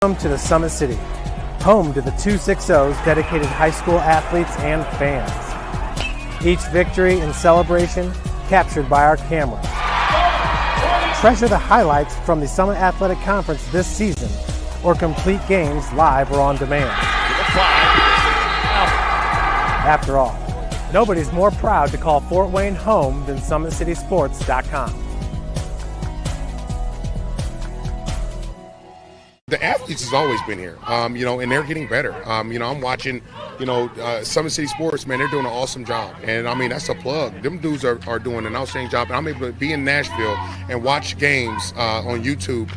Welcome to the Summit City, home to the 260's dedicated high school athletes and fans. Each victory and celebration captured by our camera. Treasure the highlights from the Summit Athletic Conference this season, or complete games live or on demand. After all, nobody's more proud to call Fort Wayne home than SummitCitySports.com. The athletes has always been here, and they're getting better. I'm watching, Summit City Sports, man, they're doing an awesome job. And, that's a plug. Them dudes are doing an outstanding job. And I'm able to be in Nashville and watch games on YouTube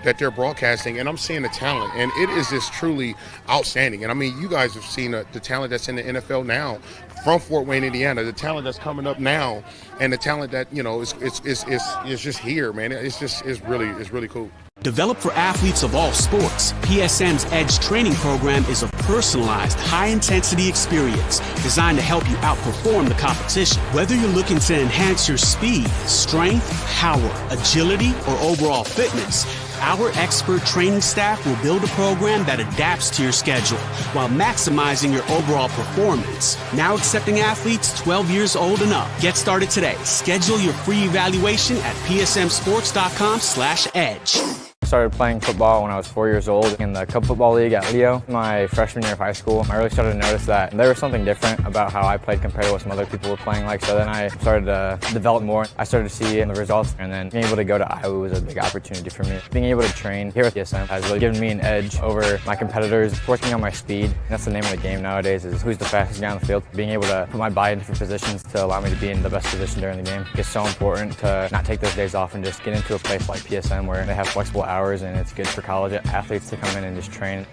that they're broadcasting, and I'm seeing the talent. And it is just truly outstanding. And, you guys have seen the talent that's in the NFL now from Fort Wayne, Indiana, the talent that's coming up now, and the talent that, is just here, man. It's really cool. Developed for athletes of all sports, PSM's Edge training program is a personalized, high-intensity experience designed to help you outperform the competition. Whether you're looking to enhance your speed, strength, power, agility, or overall fitness, our expert training staff will build a program that adapts to your schedule while maximizing your overall performance. Now accepting athletes 12 years old and up. Get started today. Schedule your free evaluation at psmsports.com/edge. I started playing football when I was 4 years old in the Cub Football League at Leo. My freshman year of high school, I really started to notice that there was something different about how I played compared to what some other people were playing like. So then I started to develop more. I started to see the results, and then being able to go to Iowa was a big opportunity for me. Being able to train here with PSM has really given me an edge over my competitors. Working on my speed, that's the name of the game nowadays, is who's the fastest guy on the field. Being able to put my body in different positions to allow me to be in the best position during the game. It's so important to not take those days off and just get into a place like PSM where they have flexible hours, and it's good for college athletes to come in and just train.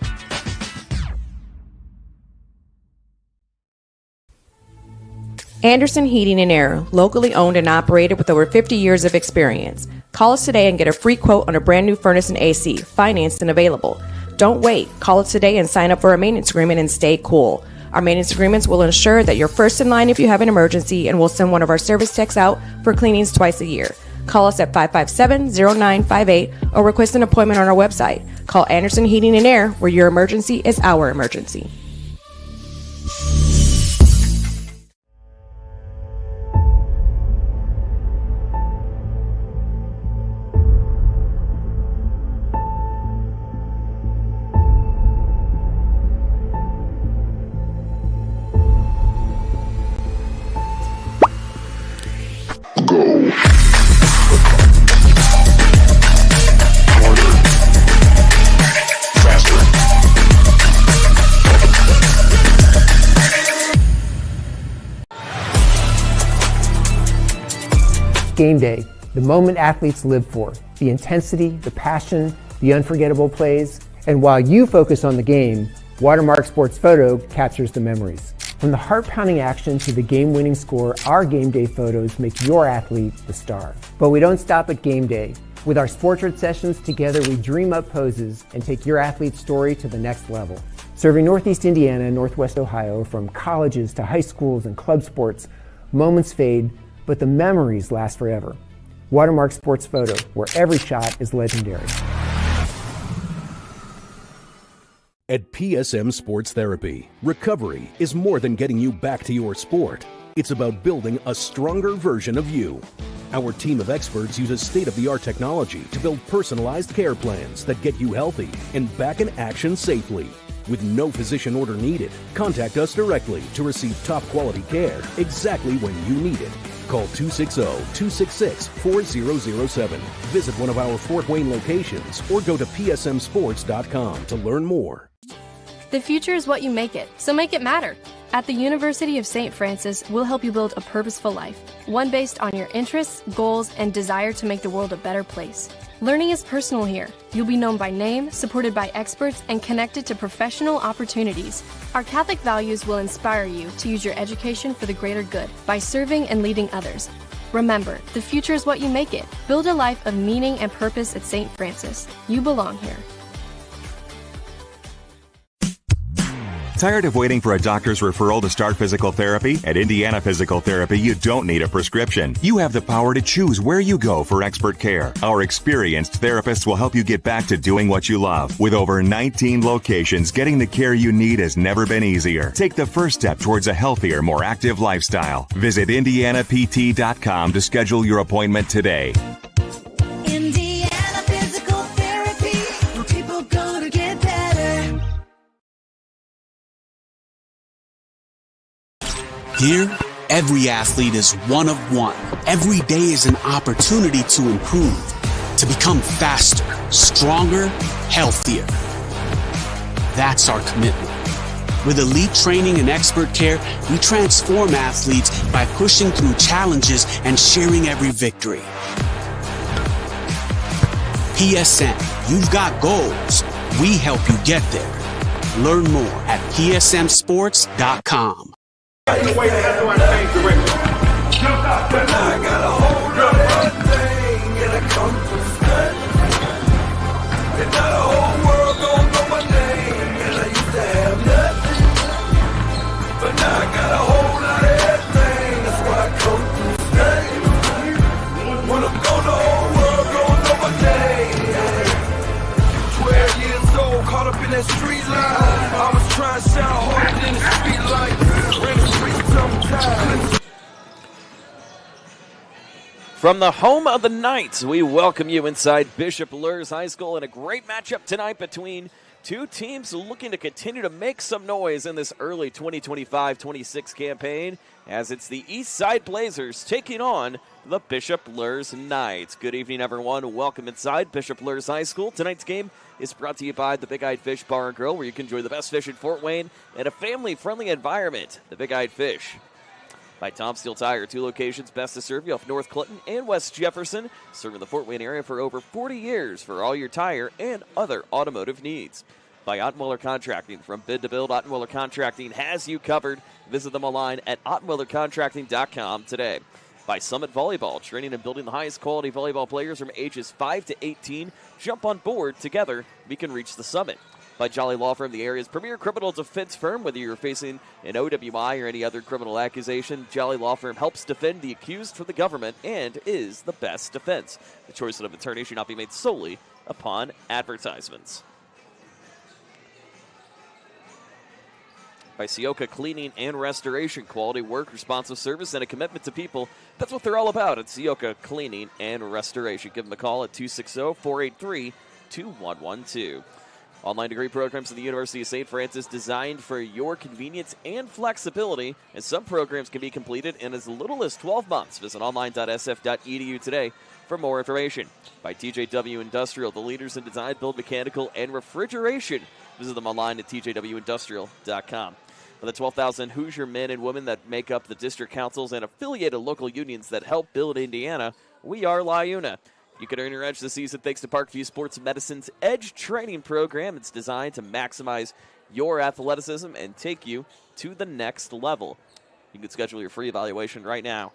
Anderson Heating and Air, locally owned and operated with over 50 years of experience. Call us today and get a free quote on a brand new furnace and AC, financed and available. Don't wait. Call us today and sign up for a maintenance agreement and stay cool. Our maintenance agreements will ensure that you're first in line if you have an emergency, and we'll send one of our service techs out for cleanings twice a year. Call us at 557-0958 or request an appointment on our website. Call Anderson Heating and Air, where your emergency is our emergency. Game day, the moment athletes live for, the intensity, the passion, the unforgettable plays. And while you focus on the game, Watermark Sports Photo captures the memories. From the heart-pounding action to the game-winning score, our game day photos make your athlete the star. But we don't stop at game day. With our Sportrait sessions, together we dream up poses and take your athlete's story to the next level. Serving Northeast Indiana and Northwest Ohio, from colleges to high schools and club sports, moments fade, but the memories last forever. Watermark Sports Photo, where every shot is legendary. At PSM Sports Therapy, recovery is more than getting you back to your sport. It's about building a stronger version of you. Our team of experts uses state-of-the-art technology to build personalized care plans that get you healthy and back in action safely. With no physician order needed, contact us directly to receive top-quality care exactly when you need it. Call 260-266-4007. Visit one of our Fort Wayne locations or go to psmsports.com to learn more. The future is what you make it, so make it matter. At the University of St. Francis, we'll help you build a purposeful life, one based on your interests, goals, and desire to make the world a better place. Learning is personal here. You'll be known by name, supported by experts, and connected to professional opportunities. Our Catholic values will inspire you to use your education for the greater good by serving and leading others. Remember, the future is what you make it. Build a life of meaning and purpose at St. Francis. You belong here. Tired of waiting for a doctor's referral to start physical therapy? At Indiana Physical Therapy, you don't need a prescription. You have the power to choose where you go for expert care. Our experienced therapists will help you get back to doing what you love. With over 19 locations, getting the care you need has never been easier. Take the first step towards a healthier, more active lifestyle. Visit IndianaPT.com to schedule your appointment today. Indiana Physical Therapy, where people go to get better. Here, every athlete is one of one. Every day is an opportunity to improve, to become faster, stronger, healthier. That's our commitment. With elite training and expert care, we transform athletes by pushing through challenges and sharing every victory. PSM, you've got goals. We help you get there. Learn more at psmsports.com. From the home of the Knights, we welcome you inside Bishop Luers High School in a great matchup tonight between two teams looking to continue to make some noise in this early 2025-26 campaign, as it's the Eastside Blazers taking on the Bishop Luers Knights. Good evening, everyone. Welcome inside Bishop Luers High School. Tonight's game is brought to you by the Big Eyed Fish Bar and Grill, where you can enjoy the best fish in Fort Wayne in a family-friendly environment. The Big Eyed Fish. By Tom Steele Tire, two locations best to serve you off North Clinton and West Jefferson, serving the Fort Wayne area for over 40 years for all your tire and other automotive needs. By Ottmuller Contracting, from bid to build, Ottmuller Contracting has you covered. Visit them online at ottmullercontracting.com today. By Summit Volleyball, training and building the highest quality volleyball players from ages 5 to 18. Jump on board. Together, we can reach the summit. By Jolly Law Firm, the area's premier criminal defense firm. Whether you're facing an OWI or any other criminal accusation, Jolly Law Firm helps defend the accused from the government and is the best defense. The choice of an attorney should not be made solely upon advertisements. By Sioka Cleaning and Restoration, quality work, responsive service, and a commitment to people. That's what they're all about at Sioka Cleaning and Restoration. Give them a call at 260-483-2112. Online degree programs at the University of St. Francis designed for your convenience and flexibility, and some programs can be completed in as little as 12 months. Visit online.sf.edu today for more information. By TJW Industrial, the leaders in design, build, mechanical, and refrigeration. Visit them online at tjwindustrial.com. For the 12,000 Hoosier men and women that make up the district councils and affiliated local unions that help build Indiana, we are LiUNA. You can earn your edge this season thanks to Parkview Sports Medicine's Edge Training Program. It's designed to maximize your athleticism and take you to the next level. You can schedule your free evaluation right now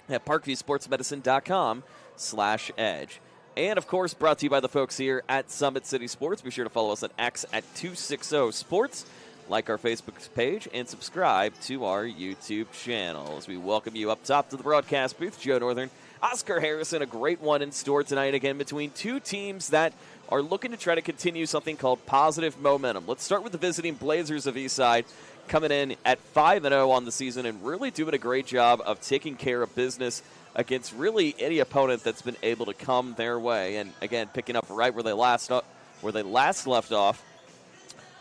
at parkviewsportsmedicine.com/edge. And, of course, brought to you by the folks here at Summit City Sports. Be sure to follow us on X at 260sports. Like our Facebook page and subscribe to our YouTube channel. As we welcome you up top to the broadcast booth, Joe Northern, Oscar Harrison, a great one in store tonight again between two teams that are looking to try to continue something called positive momentum. Let's start with the visiting Blazers of Eastside, coming in at 5-0 on the season and really doing a great job of taking care of business against really any opponent that's been able to come their way. And again, picking up right where they last left off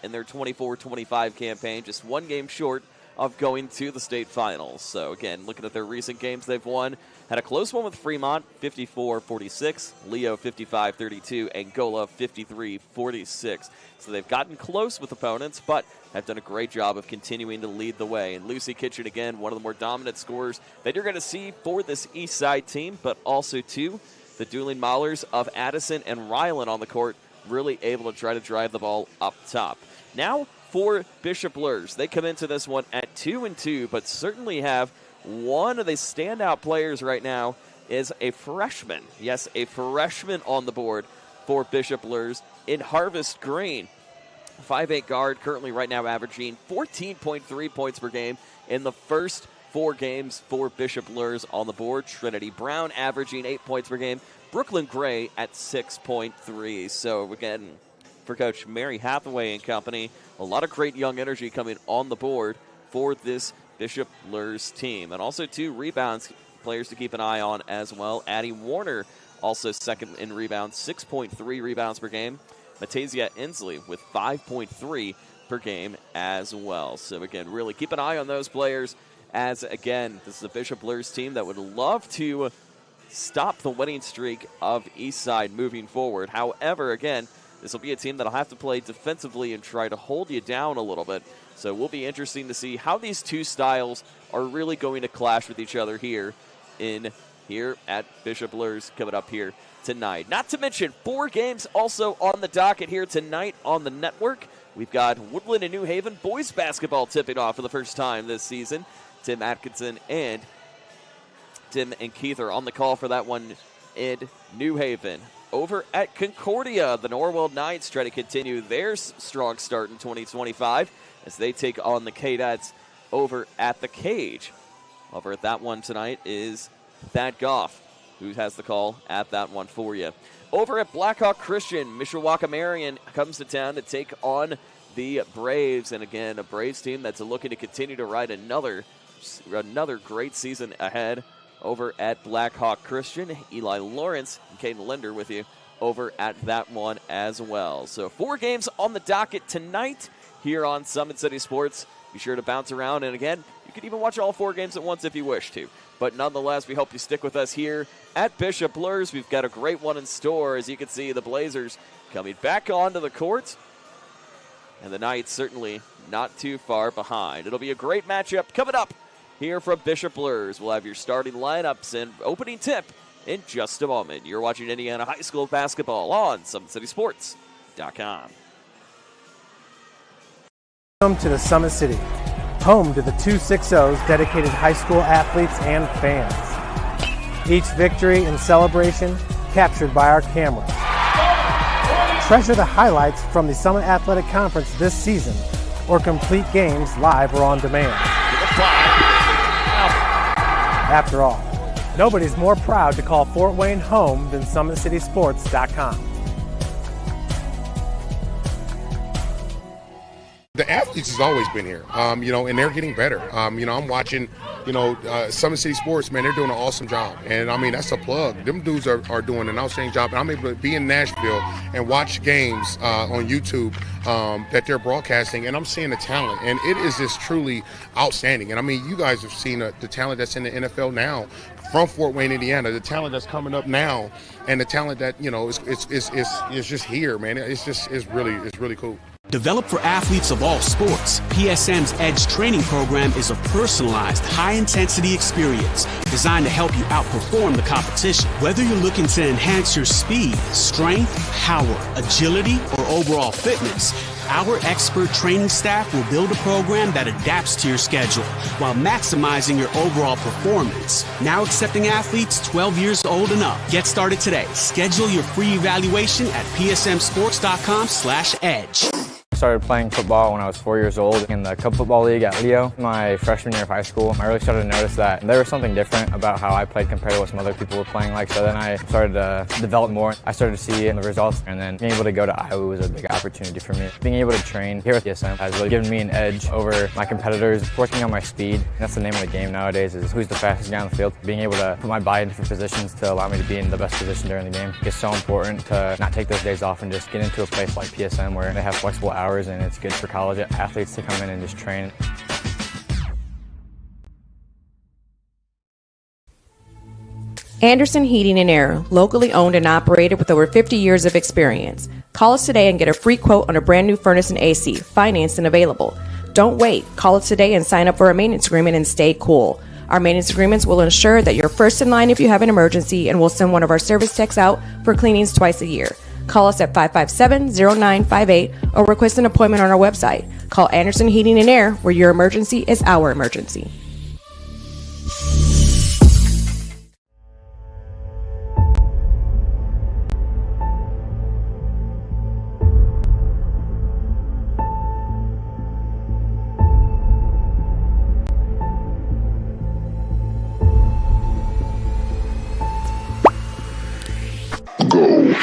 in their 24-25 campaign, just one game short of going to the state finals. So again, looking at their recent games they've won, had a close one with Fremont, 54-46, Leo 55-32, Angola 53-46. So they've gotten close with opponents, but have done a great job of continuing to lead the way. And Lucy Kitchen, again, one of the more dominant scorers that you're going to see for this Eastside team, but also, too, the dueling Maulers of Addison and Ryland on the court, really able to try to drive the ball up top. Now, for Bishop Luers, they come into this one at 2-2, but certainly have one of the standout players right now is a freshman. Yes, a freshman on the board for Bishop Luers in Harvest Green. 5'8" guard, currently right now averaging 14.3 points per game in the first 4 games for Bishop Luers on the board. Trinity Brown averaging 8 points per game. Brooklyn Gray at 6.3. So again, for Coach Mary Hathaway and company, a lot of great young energy coming on the board for this Bishop Luers team. And also 2 rebounds players to keep an eye on as well. Addie Warner also second in rebounds, 6.3 rebounds per game. Matasia Inslee with 5.3 per game as well. So again, really keep an eye on those players, as again, this is a Bishop Luers team that would love to stop the winning streak of Eastside moving forward. However, again, this will be a team that'll have to play defensively and try to hold you down a little bit. So it will be interesting to see how these 2 styles are really going to clash with each other here at Bishop Luers coming up here tonight. Not to mention 4 games also on the docket here tonight on the network. We've got Woodland and New Haven boys basketball tipping off for the first time this season. Tim Atkinson and Keith are on the call for that one in New Haven. Over at Concordia, the Norwell Knights try to continue their strong start in 2025 as they take on the Cadets over at the Cage. Over at that one tonight is Thad Goff, who has the call at that one for you. Over at Blackhawk Christian, Mishawaka Marion comes to town to take on the Braves. And again, a Braves team that's looking to continue to ride another great season ahead. Over at Blackhawk Christian, Eli Lawrence and Caden Linder with you over at that one as well. So 4 games on the docket tonight here on Summit City Sports. Be sure to bounce around, and again, you can even watch all 4 games at once if you wish to. But nonetheless, we hope you stick with us here at Bishop Luers. We've got a great one in store. As you can see, the Blazers coming back onto the court, and the Knights certainly not too far behind. It'll be a great matchup coming up here from Bishop Luers. We'll have your starting lineups and opening tip in just a moment. You're watching Indiana High School basketball on SummitCitySports.com. Welcome to the Summit City, home to the 260's dedicated high school athletes and fans. Each victory and celebration captured by our cameras. Treasure the highlights from the Summit Athletic Conference this season, or complete games live or on demand. After all, nobody's more proud to call Fort Wayne home than SummitCitySports.com. The athletes has always been here, and they're getting better. I'm watching, Summit City Sports, man, they're doing an awesome job. And, that's a plug. Them dudes are doing an outstanding job. And I'm able to be in Nashville and watch games on YouTube that they're broadcasting, and I'm seeing the talent. And it is just truly outstanding. And, you guys have seen the talent that's in the NFL now from Fort Wayne, Indiana, the talent that's coming up now, and the talent that, is just here, man. It's really cool. Developed for athletes of all sports, PSM's Edge training program is a personalized, high-intensity experience designed to help you outperform the competition. Whether you're looking to enhance your speed, strength, power, agility, or overall fitness, our expert training staff will build a program that adapts to your schedule while maximizing your overall performance. Now accepting athletes 12 years old and up. Get started today. Schedule your free evaluation at psmsports.com/edge. I started playing football when I was 4 years old in the Cup Football League at Leo. My freshman year of high school, I really started to notice that there was something different about how I played compared to what some other people were playing like. So then I started to develop more. I started to see the results, and then being able to go to Iowa was a big opportunity for me. Being able to train here at PSM has really given me an edge over my competitors. Working on my speed, and that's the name of the game nowadays, is who's the fastest guy on the field. Being able to put my body in different positions to allow me to be in the best position during the game is so important to not take those days off and just get into a place like PSM where they have flexible hours, and it's good for college athletes to come in and just train. Anderson Heating and Air, locally owned and operated with over 50 years of experience. Call us today and get a free quote on a brand new furnace and AC, financed and available. Don't wait. Call us today and sign up for a maintenance agreement and stay cool. Our maintenance agreements will ensure that you're first in line if you have an emergency, and we'll send one of our service techs out for cleanings twice a year. Call us at 557-0958 or request an appointment on our website. Call Anderson Heating and Air, where your emergency is our emergency. Go.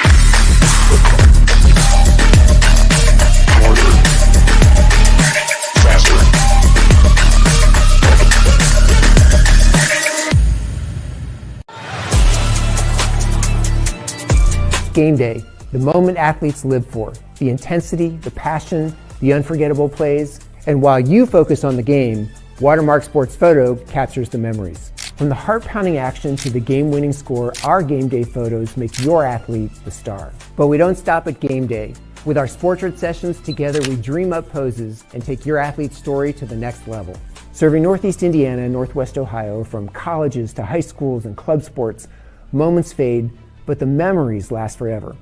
Game day, the moment athletes live for, the intensity, the passion, the unforgettable plays, and while you focus on the game, Watermark Sports Photo captures the memories. From the heart-pounding action to the game-winning score, our game day photos make your athlete the star. But we don't stop at game day. With our Sportrait sessions together, we dream up poses and take your athlete's story to the next level. Serving Northeast Indiana and Northwest Ohio, from colleges to high schools and club sports, moments fade, but the memories last forever.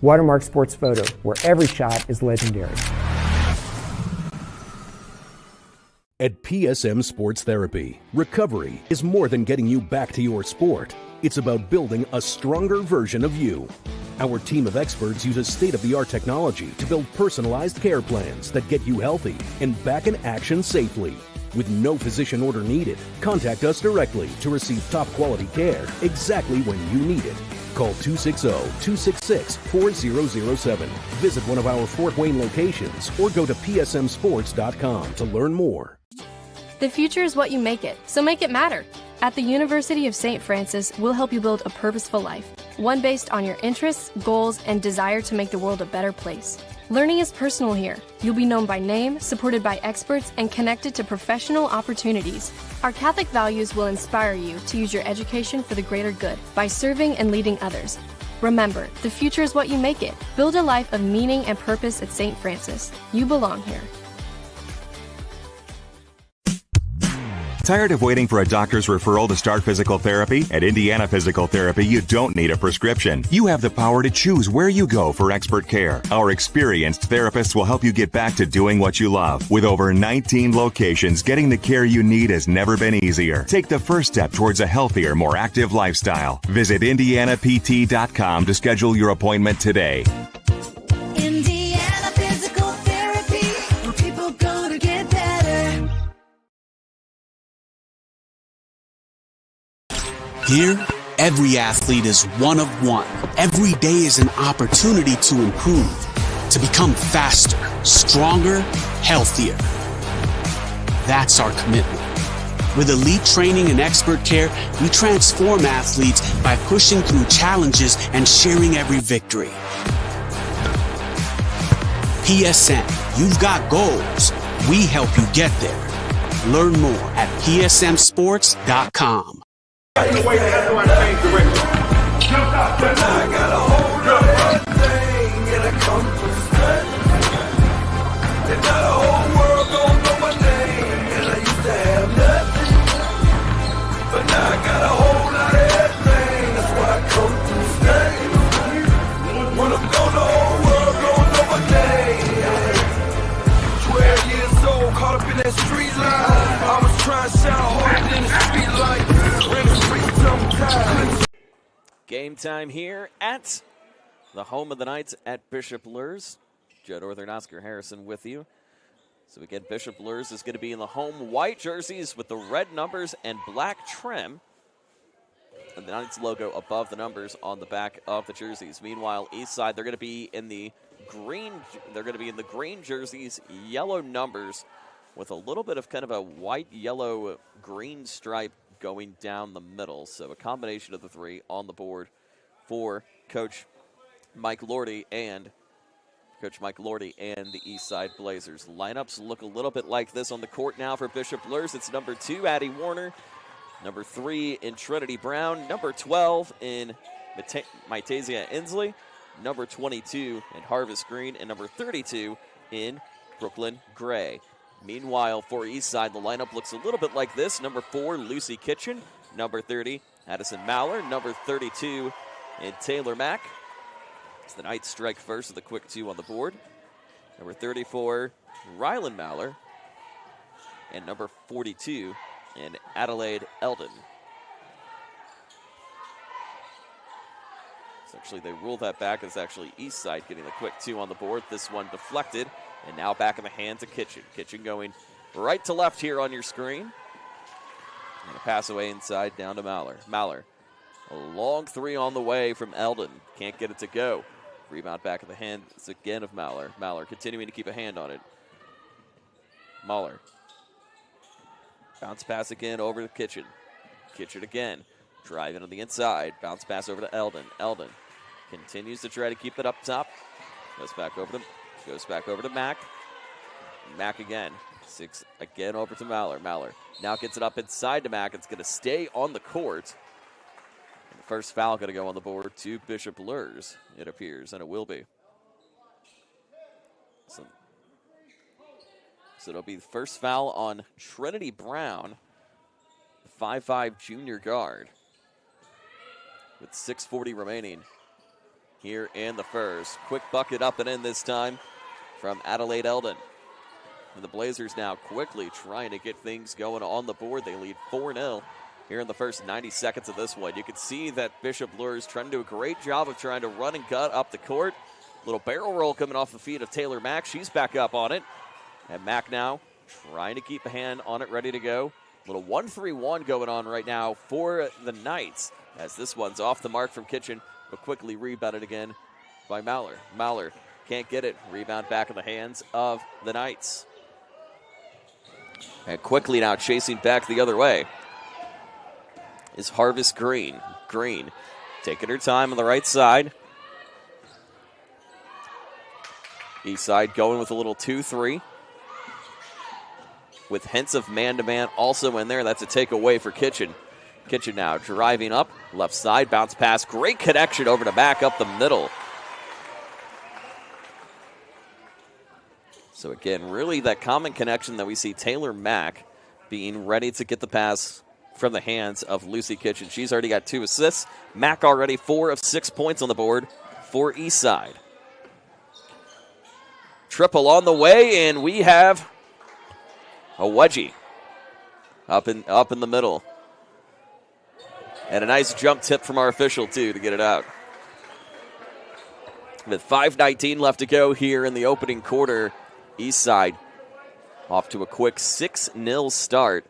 Watermark Sports Photo, where every shot is legendary. At PSM Sports Therapy, recovery is more than getting you back to your sport. It's about building a stronger version of you. Our team of experts uses state-of-the-art technology to build personalized care plans that get you healthy and back in action safely. With no physician order needed, contact us directly to receive top-quality care exactly when you need it. Call 260-266-4007. Visit one of our Fort Wayne locations or go to psmsports.com to learn more. The future is what you make it, so make it matter. At the University of St. Francis, we'll help you build a purposeful life, one based on your interests, goals, and desire to make the world a better place. Learning is personal here. You'll be known by name, supported by experts, and connected to professional opportunities. Our Catholic values will inspire you to use your education for the greater good by serving and leading others. Remember, the future is what you make it. Build a life of meaning and purpose at St. Francis. You belong here. Tired of waiting for a doctor's referral to start physical therapy? At Indiana Physical Therapy, you don't need a prescription. You have the power to choose where you go for expert care. Our experienced therapists will help you get back to doing what you love. With over 19 locations, getting the care you need has never been easier. Take the first step towards a healthier, more active lifestyle. Visit IndianaPT.com to schedule your appointment today. Indiana Physical Therapy, where people go to get better. Here, every athlete is one of one. Every day is an opportunity to improve, to become faster, stronger, healthier. That's our commitment. With elite training and expert care, we transform athletes by pushing through challenges and sharing every victory. PSN, you've got goals. We help you get there. Learn more at psmsports.com. I got a hold of everything and I come from study. And now the whole world don't know my name. And I used to have nothing, but now I got a whole lot of everything. That's why I come from study. When I'm gone, the whole world don't know my name. 12 years old, caught up in that street life. I was trying to shine harder than the street light. Game time here at the home of the Knights at Bishop Luers. Joe Northern, Oscar Harrison with you. So again, Bishop Luers is going to be in the home white jerseys with the red numbers and black trim. And the Knights logo above the numbers on the back of the jerseys. Meanwhile, Eastside, they're going to be in the green. They're going to be in the green jerseys, yellow numbers, with a little bit of kind of a white, yellow, green stripe going down the middle. So a combination of the three on the board for Coach Mike Lordy and the Eastside Blazers. Lineups look a little bit like this on the court now for Bishop Luers. It's number 2, Addie Warner. Number 3 in Trinity Brown. Number 12 in Mitasia Inslee. Number 22 in Harvest Green. And number 32 in Brooklyn Gray. Meanwhile, for Eastside, the lineup looks a little bit like this. Number 4, Lucy Kitchen. Number 30, Addison Maller. Number 32 in Taylor Mack. As the Knights strike first with a quick 2 on the board. Number 34, Rylan Maller. And number 42 in Adelaide Eldon. So actually, they ruled that back. It's actually Eastside getting the quick 2 on the board. This one deflected. And now back in the hands of Kitchen. Kitchen going right to left here on your screen. And a pass away inside down to Maller. Maller A long three on the way from Eldon. Can't get it to go. Rebound back in the hands again of Mauler. Mauler continuing to keep a hand on it. Mahler. Bounce pass again over to Kitchen. Kitchen again. Driving on the inside. Bounce pass over to Eldon. Eldon continues to try to keep it up top. Goes back over to Mack. Mack again. 6 again over to Mauler. Mauler now gets it up inside to Mack. It's going to stay on the court. And the first foul going to go on the board to Bishop Luers, it appears, and it will be. So it'll be the first foul on Trinity Brown, 5'5" junior guard, with 6:40 remaining here in the first. Quick bucket up and in this time from Adelaide Eldon. And the Blazers now quickly trying to get things going on the board. They lead 4-0 here in the first 90 seconds of this one. You can see that Bishop Luers trying to do a great job of trying to run and gut up the court. Little barrel roll coming off the feet of Taylor Mack. She's back up on it. And Mack now trying to keep a hand on it, ready to go. Little 1-3-1 going on right now for the Knights, as this one's off the mark from Kitchen, but quickly rebounded again by Mauler. Mauler can't get it. Rebound back in the hands of the Knights. And quickly now chasing back the other way is Harvest Green. Green taking her time on the right side. Eastside going with a little 2-3. With hints of man-to-man also in there. That's a takeaway for Kitchen. Kitchen now driving up. Left side, bounce pass. Great connection over to Mack up the middle. So again, really that common connection that we see Taylor Mack being ready to get the pass from the hands of Lucy Kitchen. She's already got 2 assists. Mack already 4 of 6 points on the board for Eastside. Triple on the way, and we have a wedgie up in the middle. And a nice jump tip from our official, too, to get it out. With 5:19 left to go here in the opening quarter, Eastside off to a quick 6-0 start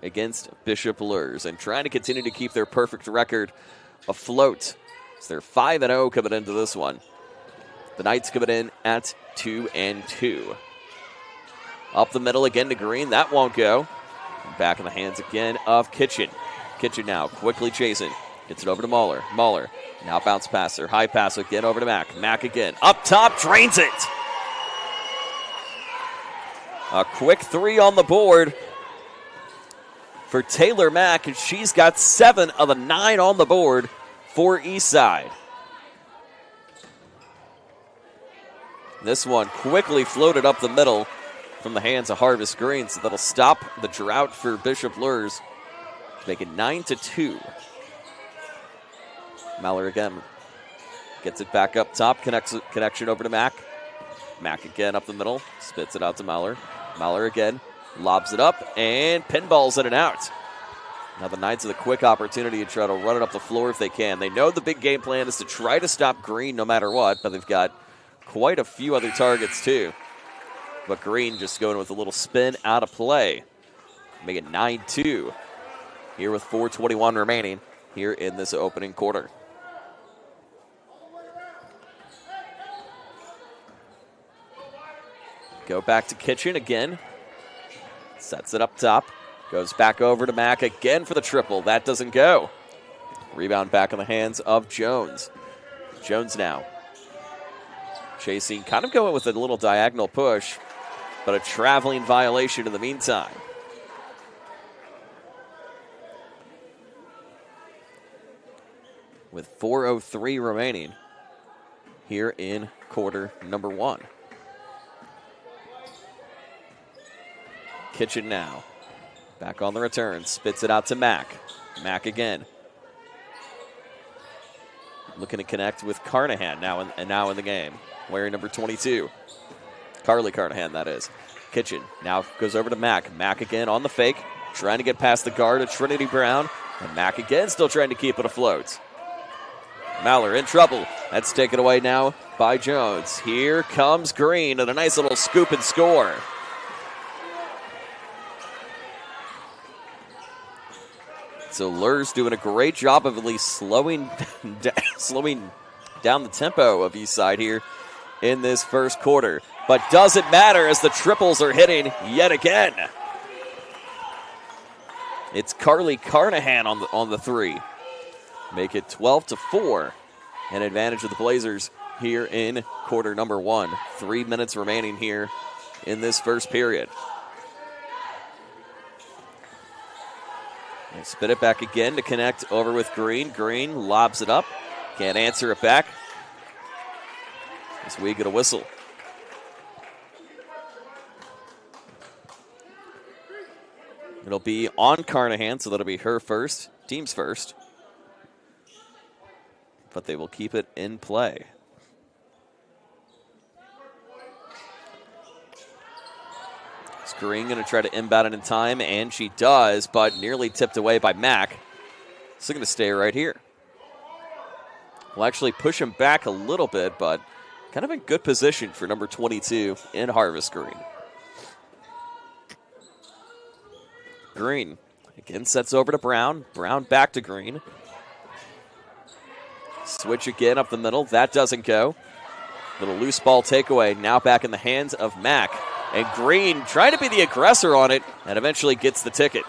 against Bishop Luers and trying to continue to keep their perfect record afloat. So they're 5-0 coming into this one. The Knights coming in at 2-2. Up the middle again to Green. That won't go. Back in the hands again of Kitchen. Kitchen now quickly chasing. Gets it over to Mahler. Mahler now bounce passer. High pass again over to Mack. Mack again. Up top. Drains it. A quick 3 on the board for Taylor Mack, and she's got 7 of the 9 on the board for Eastside. This one quickly floated up the middle from the hands of Harvest Green, so that'll stop the drought for Bishop Luers, make it 9-2. Mauler again gets it back up top, connection over to Mack. Mack again up the middle, spits it out to Mauler. Mauler again, lobs it up, and pinballs in and out. Now the Knights have a quick opportunity to try to run it up the floor if they can. They know the big game plan is to try to stop Green no matter what, but they've got quite a few other targets too. But Green just going with a little spin out of play. Make it 9-2 here with 4:21 remaining here in this opening quarter. Go back to Kitchen again. Sets it up top. Goes back over to Mack again for the triple. That doesn't go. Rebound back in the hands of Jones. Jones now chasing, kind of going with a little diagonal push, but a traveling violation in the meantime. With 4:03 remaining here in quarter number 1. Kitchen now. Back on the return. Spits it out to Mack. Mack again. Looking to connect with Carnahan now in the game. Wearing number 22. Carly Carnahan, that is. Kitchen now goes over to Mack. Mack again on the fake. Trying to get past the guard of Trinity Brown. And Mack again still trying to keep it afloat. Mauler in trouble. That's taken away now by Jones. Here comes Green and a nice little scoop and score. So Luers doing a great job of at least slowing down the tempo of Eastside here in this first quarter. But doesn't matter as the triples are hitting yet again. It's Carly Carnahan on the three. Make it 12-4. An advantage of the Blazers here in quarter number 1. 3 minutes remaining here in this first period. And spin it back again to connect over with Green. Green lobs it up. Can't answer it back. As we get a whistle. It'll be on Carnahan, so that'll be her first, team's first. But they will keep it in play. Green going to try to inbound it in time, and she does, but nearly tipped away by Mack. So going to stay right here. We'll actually push him back a little bit, but kind of in good position for number 22 in Harvest Green. Green again sets over to Brown. Brown back to Green. Switch again up the middle. That doesn't go. Little loose ball takeaway. Now back in the hands of Mack. And Green trying to be the aggressor on it and eventually gets the ticket.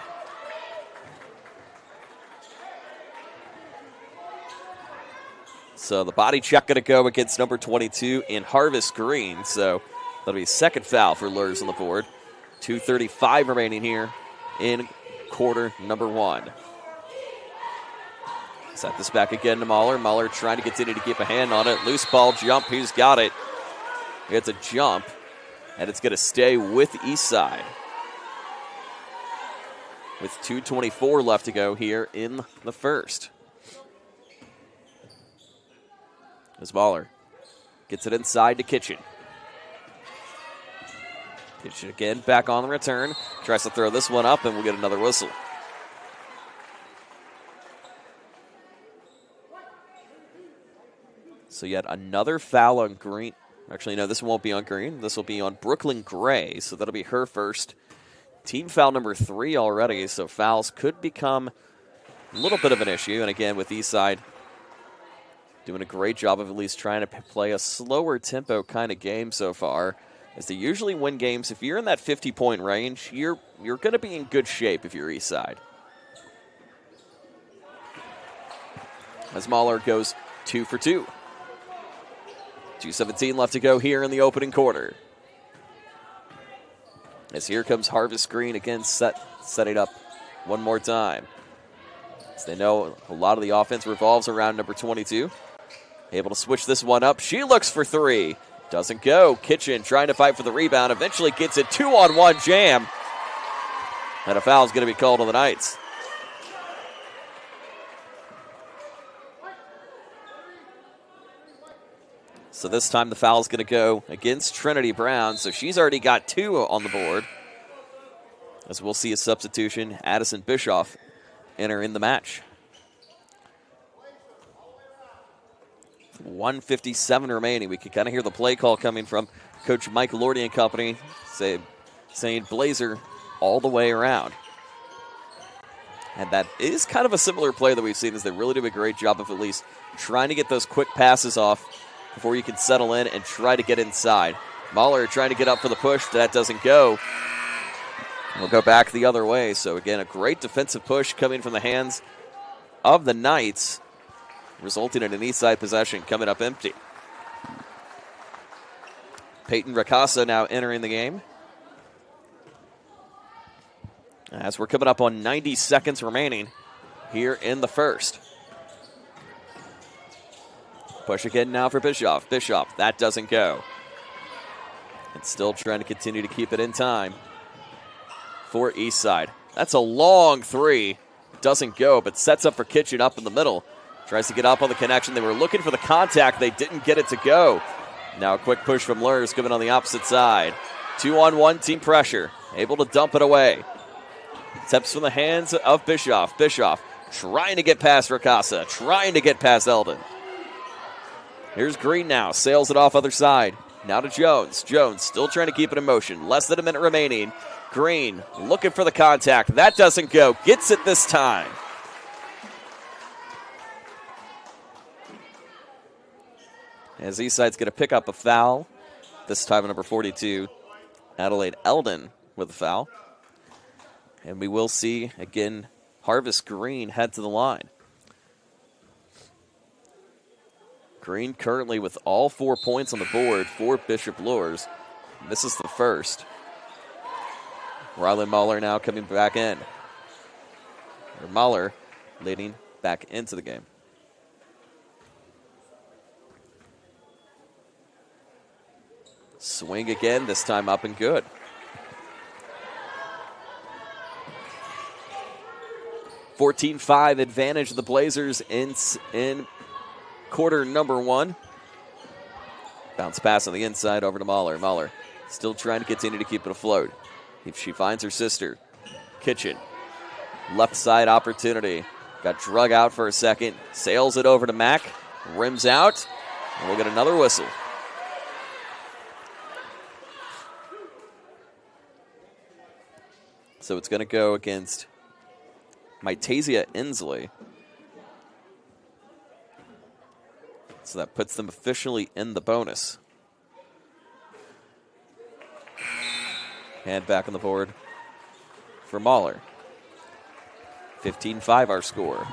So the body check going to go against number 22 in Harvest Green. So that'll be a second foul for Luers on the board. 2:35 remaining here in quarter number 1. Set this back again to Mahler. Mahler trying to continue to keep a hand on it. Loose ball jump. Who's got it? It's a jump. And it's going to stay with Eastside. With 2:24 left to go here in the first. As Mahler gets it inside to Kitchen. Kitchen again back on the return. Tries to throw this one up and we'll get another whistle. So yet another foul on Green. Actually, no, this one won't be on Green. This will be on Brooklyn Gray, so that'll be her first. Team foul number 3 already, so fouls could become a little bit of an issue. And again, with Eastside doing a great job of at least trying to play a slower tempo kind of game so far, as they usually win games. If you're in that 50-point range, you're going to be in good shape if you're Eastside. As Mahler goes 2 for 2. 2:17 left to go here in the opening quarter. As here comes Harvest Green again, setting up one more time. As they know a lot of the offense revolves around number 22. Able to switch this one up. She looks for 3. Doesn't go. Kitchen trying to fight for the rebound. Eventually gets a 2-on-1 jam. And a foul is going to be called on the Knights. So this time the foul is going to go against Trinity Brown. So she's already got 2 on the board. As we'll see a substitution, Addison Bischoff enter in the match. 1:57 remaining. We can kind of hear the play call coming from Coach Mike Lordy and company saying Blazer all the way around. And that is kind of a similar play that we've seen, as they really do a great job of at least trying to get those quick passes off before you can settle in and try to get inside. Mahler trying to get up for the push. That doesn't go. We'll go back the other way. So again, a great defensive push coming from the hands of the Knights, resulting in an Eastside possession coming up empty. Peyton Ricasa now entering the game. As we're coming up on 90 seconds remaining here in the first. Push again now for Bischoff. Bischoff, that doesn't go. And still trying to continue to keep it in time for Eastside. That's a long 3. Doesn't go, but sets up for Kitchen up in the middle. Tries to get up on the connection. They were looking for the contact. They didn't get it to go. Now a quick push from Luers coming on the opposite side. 2-on-1 team pressure. Able to dump it away. Steps from the hands of Bischoff. Bischoff trying to get past Ricasa. Trying to get past Eldon. Here's Green now. Sails it off other side. Now to Jones. Jones still trying to keep it in motion. Less than a minute remaining. Green looking for the contact. That doesn't go. Gets it this time. As Eastside's going to pick up a foul, this time number 42, Adelaide Eldon with a foul. And we will see, again, Harvest Green head to the line. Green currently with all 4 points on the board for Bishop Luers. This is the first. Rylan Mahler now coming back in. Or Mahler leading back into the game. Swing again, this time up and good. (14-5) advantage of the Blazers in quarter number 1. Bounce pass on the inside over to Mahler. Mahler still trying to continue to keep it afloat. If she finds her sister, Kitchen. Left side opportunity. Got drug out for a second. Sails it over to Mack. Rims out. And we'll get another whistle. So it's going to go against Mitasia Inslee. So that puts them officially in the bonus. Hand back on the board for Mahler. 15-5 our score.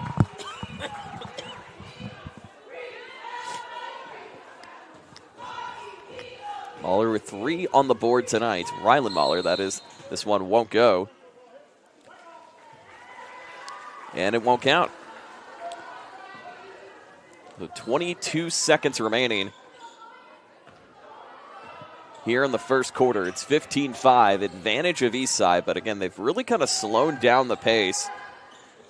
Mahler with 3 on the board tonight. Rylan Mahler, that is. This one won't go. And it won't count. So 22 seconds remaining here in the first quarter. It's 15-5, advantage of Eastside, but again, they've really kind of slowed down the pace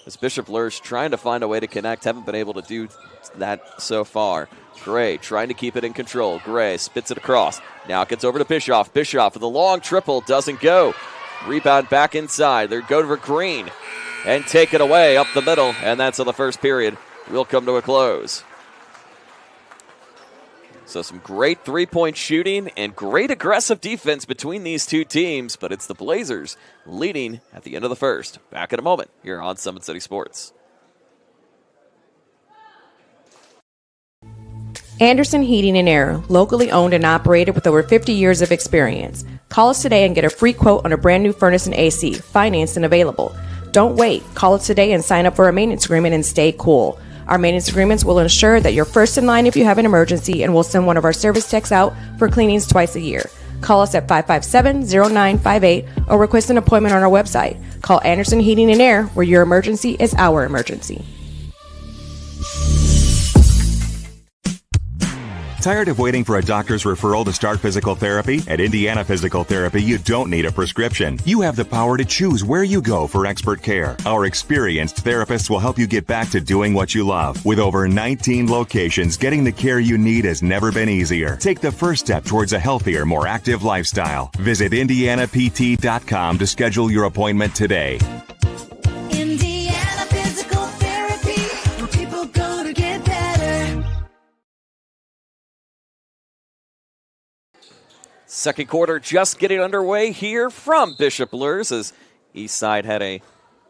as Bishop Luers trying to find a way to connect. Haven't been able to do that so far. Gray trying to keep it in control. Gray spits it across. Now it gets over to Bischoff. Bischoff with a long triple. Doesn't go. Rebound back inside. They're going for Green and take it away up the middle, and that's how the first period will come to a close. So some great three-point shooting and great aggressive defense between these two teams, but it's the Blazers leading at the end of the first. Back in a moment here on Summit City Sports. Anderson Heating and Air, locally owned and operated with over 50 years of experience. Call us today and get a free quote on a brand new furnace and AC, financed and available. Don't wait. Call us today and sign up for a maintenance agreement and stay cool. Our maintenance agreements will ensure that you're first in line if you have an emergency, and we'll send one of our service techs out for cleanings twice a year. Call us at 557-0958 or request an appointment on our website. Call Anderson Heating and Air, where your emergency is our emergency. Tired of waiting for a doctor's referral to start physical therapy? At Indiana Physical Therapy, you don't need a prescription. You have the power to choose where you go for expert care. Our experienced therapists will help you get back to doing what you love. With over 19 locations, getting the care you need has never been easier. Take the first step towards a healthier, more active lifestyle. Visit IndianaPT.com to schedule your appointment today. Indiana Physical Therapy, where people go to get better. Second quarter just getting underway here from Bishop Luers as Eastside had a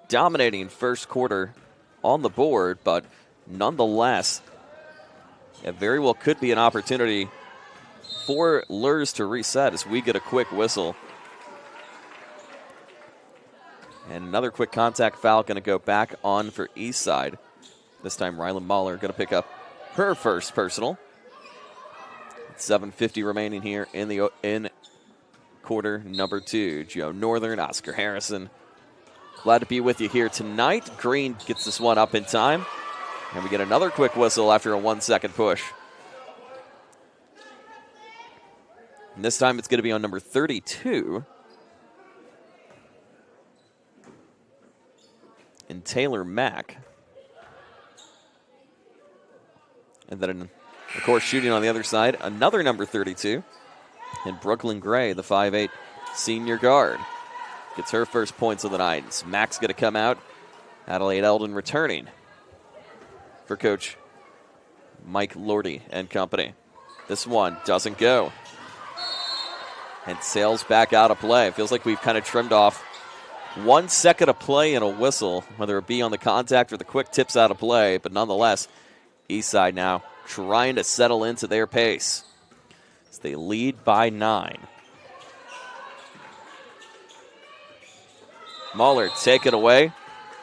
dominating first quarter on the board, but nonetheless, it very well could be an opportunity for Luers to reset as we get a quick whistle. And another quick contact foul going to go back on for Eastside. This time Rylan Mahler going to pick up her first personal. 7:50 remaining here in quarter number 2. Joe Northern, Oscar Harrison. Glad to be with you here tonight. Green gets this one up in time. And we get another quick whistle after a 1-second push. And this time it's going to be on number 32. And Taylor Mack. And then of course, shooting on the other side, another number 32. And Brooklyn Gray, the 5'8" senior guard, gets her first points of the night. Mack's going to come out. Adelaide Eldon returning for Coach Mike Lordy and company. This one doesn't go. And sails back out of play. Feels like we've kind of trimmed off 1 second of play and a whistle, whether it be on the contact or the quick tips out of play. But nonetheless, Eastside now trying to settle into their pace as they lead by 9. Mahler take it away.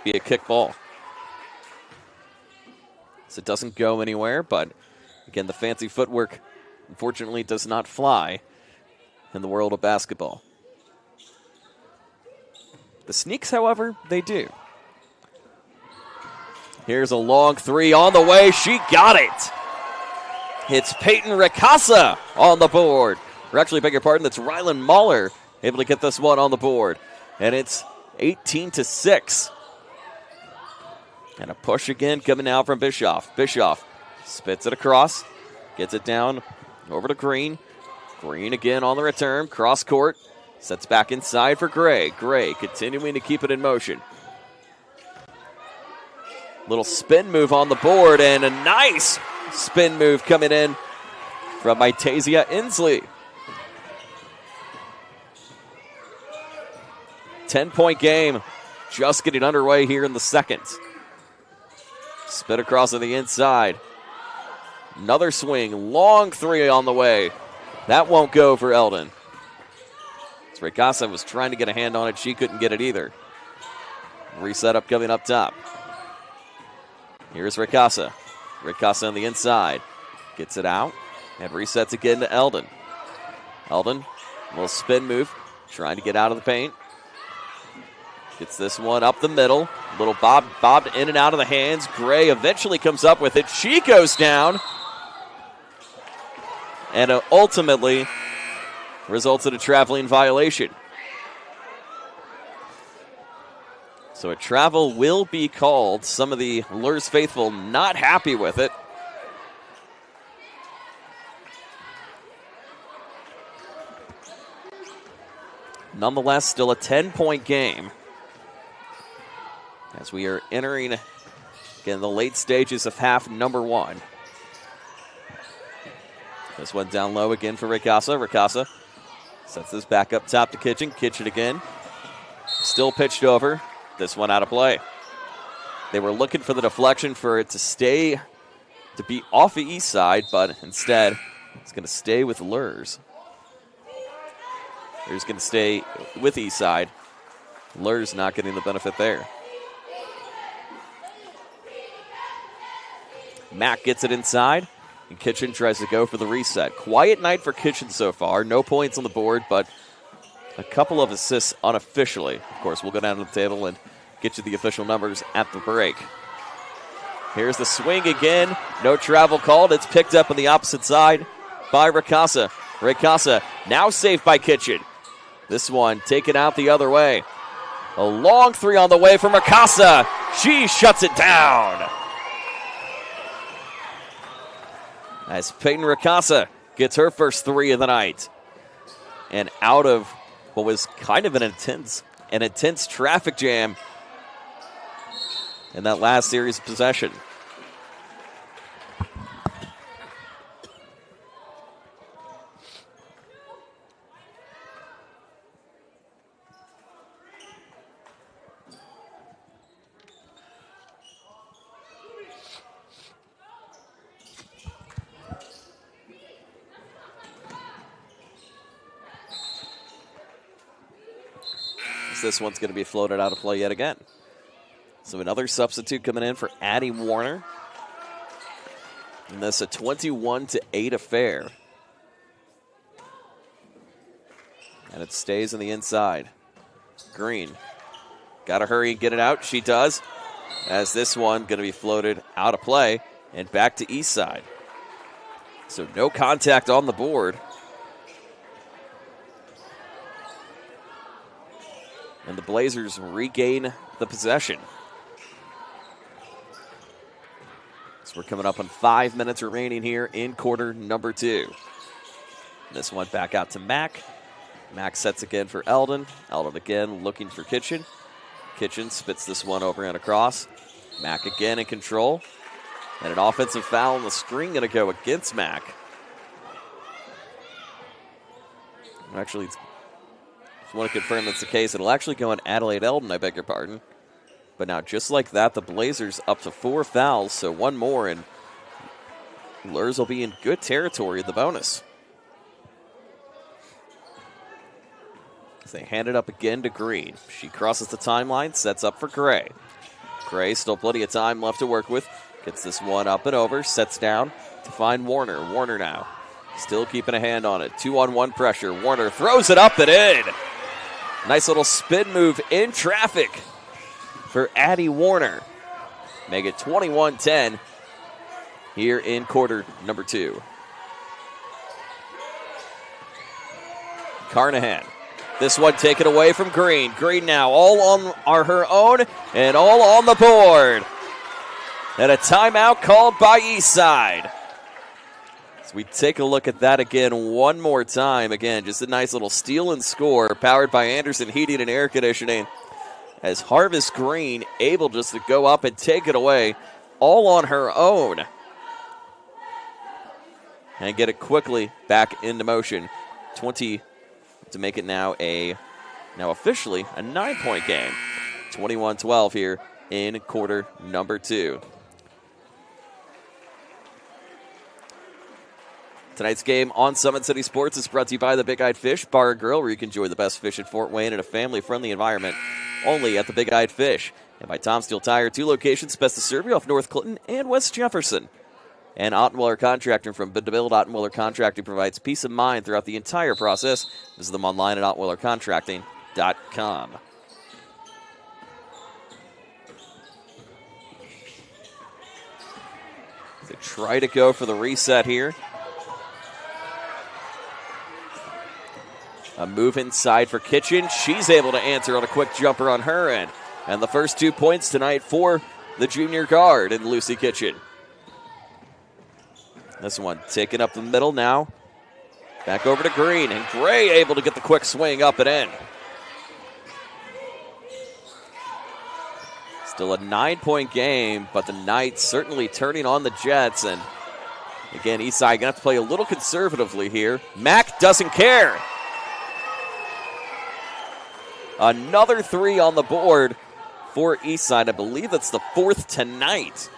Be a kick ball. So it doesn't go anywhere, but again, the fancy footwork unfortunately does not fly in the world of basketball. The sneaks, however, they do. Here's a long 3 on the way. She got it. It's Peyton Ricasa on the board. Or actually, beg your pardon, that's Rylan Mahler able to get this one on the board. And it's 18-6. And a push again coming out from Bischoff. Bischoff spits it across, gets it down over to Green. Green again on the return, cross court, sets back inside for Gray. Gray continuing to keep it in motion. Little spin move on the board, and a nice spin move coming in from Itasia Inslee. 10-point game, just getting underway here in the second. Spit across to the inside. Another swing, long 3 on the way. That won't go for Eldon. Ricasa was trying to get a hand on it. She couldn't get it either. Reset up coming up top. Here's Ricasa. Ricasa on the inside. Gets it out and resets again to Eldon. Eldon, little spin move, trying to get out of the paint. Gets this one up the middle. Little bobbed in and out of the hands. Gray eventually comes up with it. She goes down. And ultimately results in a traveling violation. So a travel will be called. Some of the Luers faithful not happy with it. Nonetheless, still a 10-point game. As we are entering, again, the late stages of half number 1. This one down low again for Ricasa. Ricasa sets this back up top to Kitchen. Kitchen again. Still pitched over. This one out of play. They were looking for the deflection for it to be off the east side, but instead it's going to stay with Luers. Luers going to stay with east side. Luers not getting the benefit there. Mack gets it inside, and Kitchen tries to go for the reset. Quiet night for Kitchen so far. No points on the board, but a couple of assists unofficially. Of course, we'll go down to the table and get you the official numbers at the break. Here's the swing again. No travel called. It's picked up on the opposite side by Ricasa. Ricasa now saved by Kitchen. This one taken out the other way. A long 3 on the way from Ricasa. She shuts it down. As Peyton Ricasa gets her first 3 of the night. And out of what was kind of an intense traffic jam in that last series of possession. This one's going to be floated out of play yet again. So another substitute coming in for Addie Warner. And this a 21-8 affair. And it stays on the inside. Green. Got to hurry and get it out. She does. As this one going to be floated out of play and back to Eastside. So no contact on the board. And the Blazers regain the possession. So we're coming up on 5 minutes remaining here in quarter number 2. This one back out to Mack. Mack sets again for Eldon. Eldon again looking for Kitchen. Kitchen spits this one over and across. Mack again in control. And an offensive foul on the screen going to go against Mack. Actually, I want to confirm that's the case. It'll actually go on Adelaide Eldon, I beg your pardon. But now, just like that, the Blazers up to 4 fouls, so one more, and Luers will be in good territory in the bonus. As they hand it up again to Green. She crosses the timeline, sets up for Gray. Gray, still plenty of time left to work with. Gets this one up and over, sets down to find Warner. Warner now, still keeping a hand on it. 2-on-1 pressure. Warner throws it up and in. Nice little spin move in traffic for Addie Warner. Make it 21-10 here in quarter number 2. Carnahan. This one taken away from Green. Green now all on her own and all on the board. And a timeout called by Eastside. So we take a look at that again one more time. Again, just a nice little steal and score powered by Anderson Heating and Air Conditioning. As Harvest Green able just to go up and take it away all on her own. And get it quickly back into motion. 20 to make it now officially a 9-point game. 21-12 here in quarter number 2. Tonight's game on Summit City Sports is brought to you by the Big Eyed Fish Bar and Grill, where you can enjoy the best fish in Fort Wayne in a family-friendly environment, only at the Big Eyed Fish. And by Tom Steele Tire, 2 locations best to serve you off North Clinton and West Jefferson. And Ottenweiler Contracting from Build Ottenweiler Contracting provides peace of mind throughout the entire process. Visit them online at OttenweilerContracting.com. They try to go for the reset here. A move inside for Kitchen. She's able to answer on a quick jumper on her end. And the first 2 points tonight for the junior guard in Lucy Kitchen. This one taken up the middle now. Back over to Green. And Gray able to get the quick swing up and in. Still a 9-point game, but the Knights certainly turning on the Jets. And again, Eastside going to have to play a little conservatively here. Mack doesn't care. Another 3 on the board for Eastside. I believe that's the 4th tonight.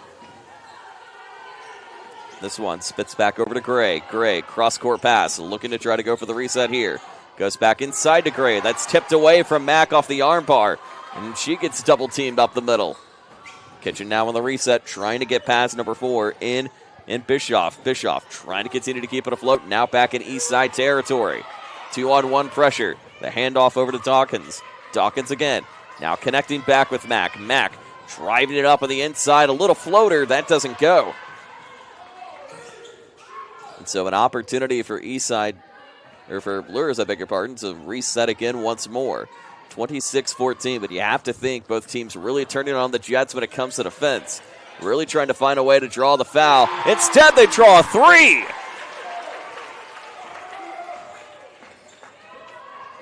This one spits back over to Gray. Gray, cross-court pass, looking to try to go for the reset here. Goes back inside to Gray. That's tipped away from Mack off the arm bar. And she gets double-teamed up the middle. Kitchen now on the reset, trying to get past number 4 in Bischoff. Bischoff trying to continue to keep it afloat. Now back in Eastside territory. 2-on-1 pressure. The handoff over to Dawkins. Dawkins again. Now connecting back with Mack. Mack driving it up on the inside. A little floater. That doesn't go. And so an opportunity for Eastside, or for Luers, I beg your pardon, to reset again once more. 26-14, but you have to think both teams really turning on the Jets when it comes to defense. Really trying to find a way to draw the foul. Instead, they draw a 3.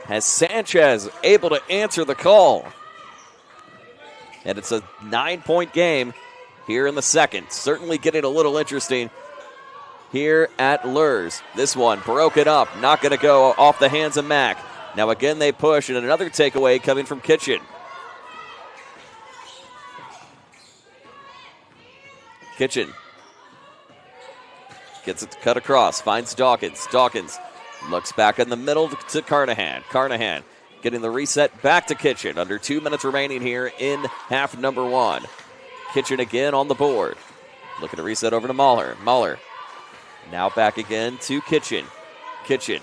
As Sanchez able to answer the call. And it's a 9-point game here in the second. Certainly getting a little interesting here at Luers. This one broken up. Not going to go off the hands of Mack. Now again they push, and another takeaway coming from Kitchen. Kitchen gets it cut across. Finds Dawkins. Dawkins looks back in the middle to Carnahan. Carnahan getting the reset back to Kitchen. Under 2 minutes remaining here in half number 1. Kitchen again on the board. Looking to reset over to Mahler. Mahler now back again to Kitchen. Kitchen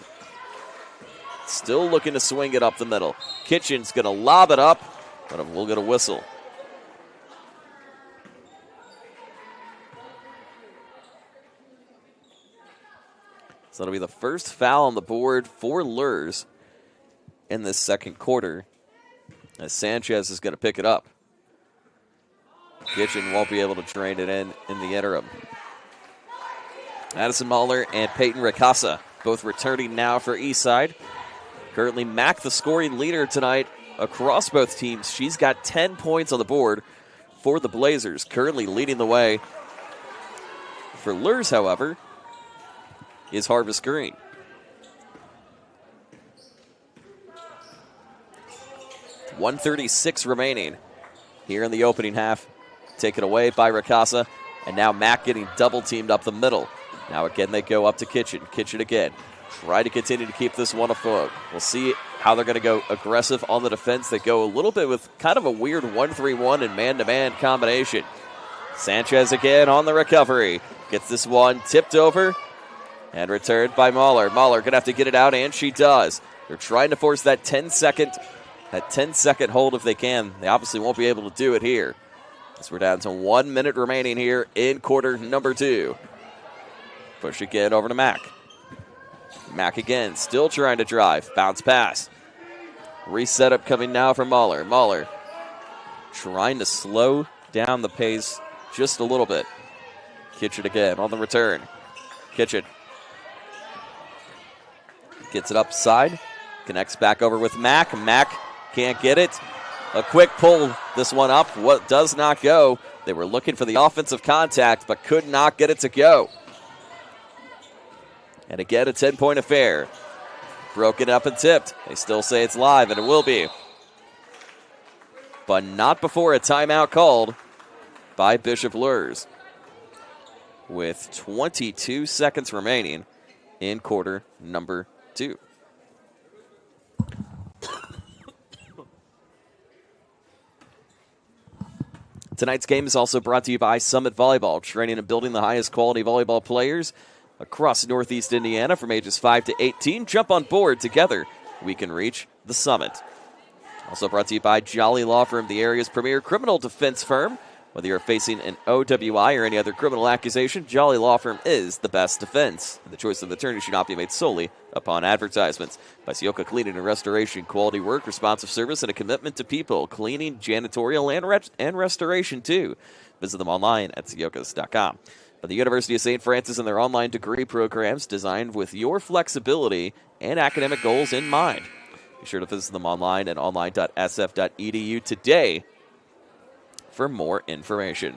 still looking to swing it up the middle. Kitchen's going to lob it up, but we'll get a whistle. So it'll be the first foul on the board for Luers in this second quarter, as Sanchez is going to pick it up. Kitchen won't be able to drain it in the interim. Addison Mahler and Peyton Ricasa both returning now for Eastside. Currently Mack the scoring leader tonight across both teams. She's got 10 points on the board for the Blazers. Currently leading the way for Luers, however, is Harvest Green. .136 remaining here in the opening half. Taken away by Ricasa. And now Mack getting double-teamed up the middle. Now again they go up to Kitchen. Kitchen again. Try to continue to keep this one afloat. We'll see how they're going to go aggressive on the defense. They go a little bit with kind of a weird 1-3-1 and man-to-man combination. Sanchez again on the recovery. Gets this one tipped over and returned by Mahler. Mahler going to have to get it out, and she does. They're trying to force that 10-second hold if they can. They obviously won't be able to do it here, as we're down to 1 minute remaining here in quarter number 2. Push again over to Mack. Mack again, still trying to drive. Bounce pass. Reset up coming now from Mahler. Mahler trying to slow down the pace just a little bit. Kitchen again on the return. Kitchen gets it upside. Connects back over with Mack. Mack can't get it. A quick pull this one up. What does not go. They were looking for the offensive contact, but could not get it to go. And again, a 10-point affair. Broken up and tipped. They still say it's live, and it will be. But not before a timeout called by Bishop Luers. With 22 seconds remaining in quarter number 2. Tonight's game is also brought to you by Summit Volleyball, training and building the highest quality volleyball players across Northeast Indiana from ages 5 to 18. Jump on board. Together we can reach the summit. Also brought to you by Jolly Law Firm, the area's premier criminal defense firm. Whether you're facing an OWI or any other criminal accusation, Jolly Law Firm is the best defense. The choice of the attorney should not be made solely upon advertisements. By Sioka Cleaning and Restoration, quality work, responsive service, and a commitment to people. Cleaning, janitorial, and restoration, too. Visit them online at siokas.com. By the University of St. Francis and their online degree programs designed with your flexibility and academic goals in mind. Be sure to visit them online at online.sf.edu today for more information.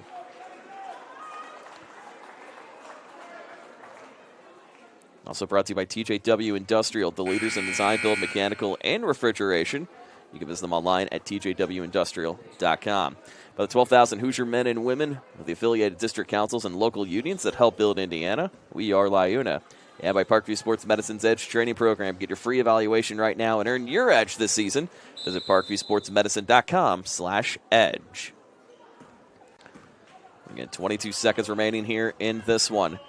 Also brought to you by TJW Industrial, the leaders in design, build, mechanical, and refrigeration. You can visit them online at tjwindustrial.com. By the 12,000 Hoosier men and women of the affiliated district councils and local unions that help build Indiana, we are LiUNA. And by Parkview Sports Medicine's Edge Training Program. Get your free evaluation right now and earn your edge this season. Visit parkviewsportsmedicine.com/edge. Again, 22 seconds remaining here in this one.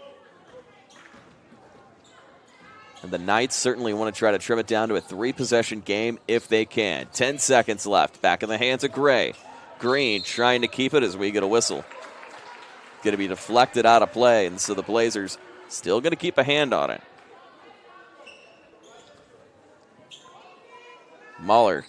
And the Knights certainly want to try to trim it down to a 3-possession game if they can. 10 seconds left. Back in the hands of Gray. Green trying to keep it as we get a whistle. Going to be deflected out of play, and so the Blazers still going to keep a hand on it. Mahler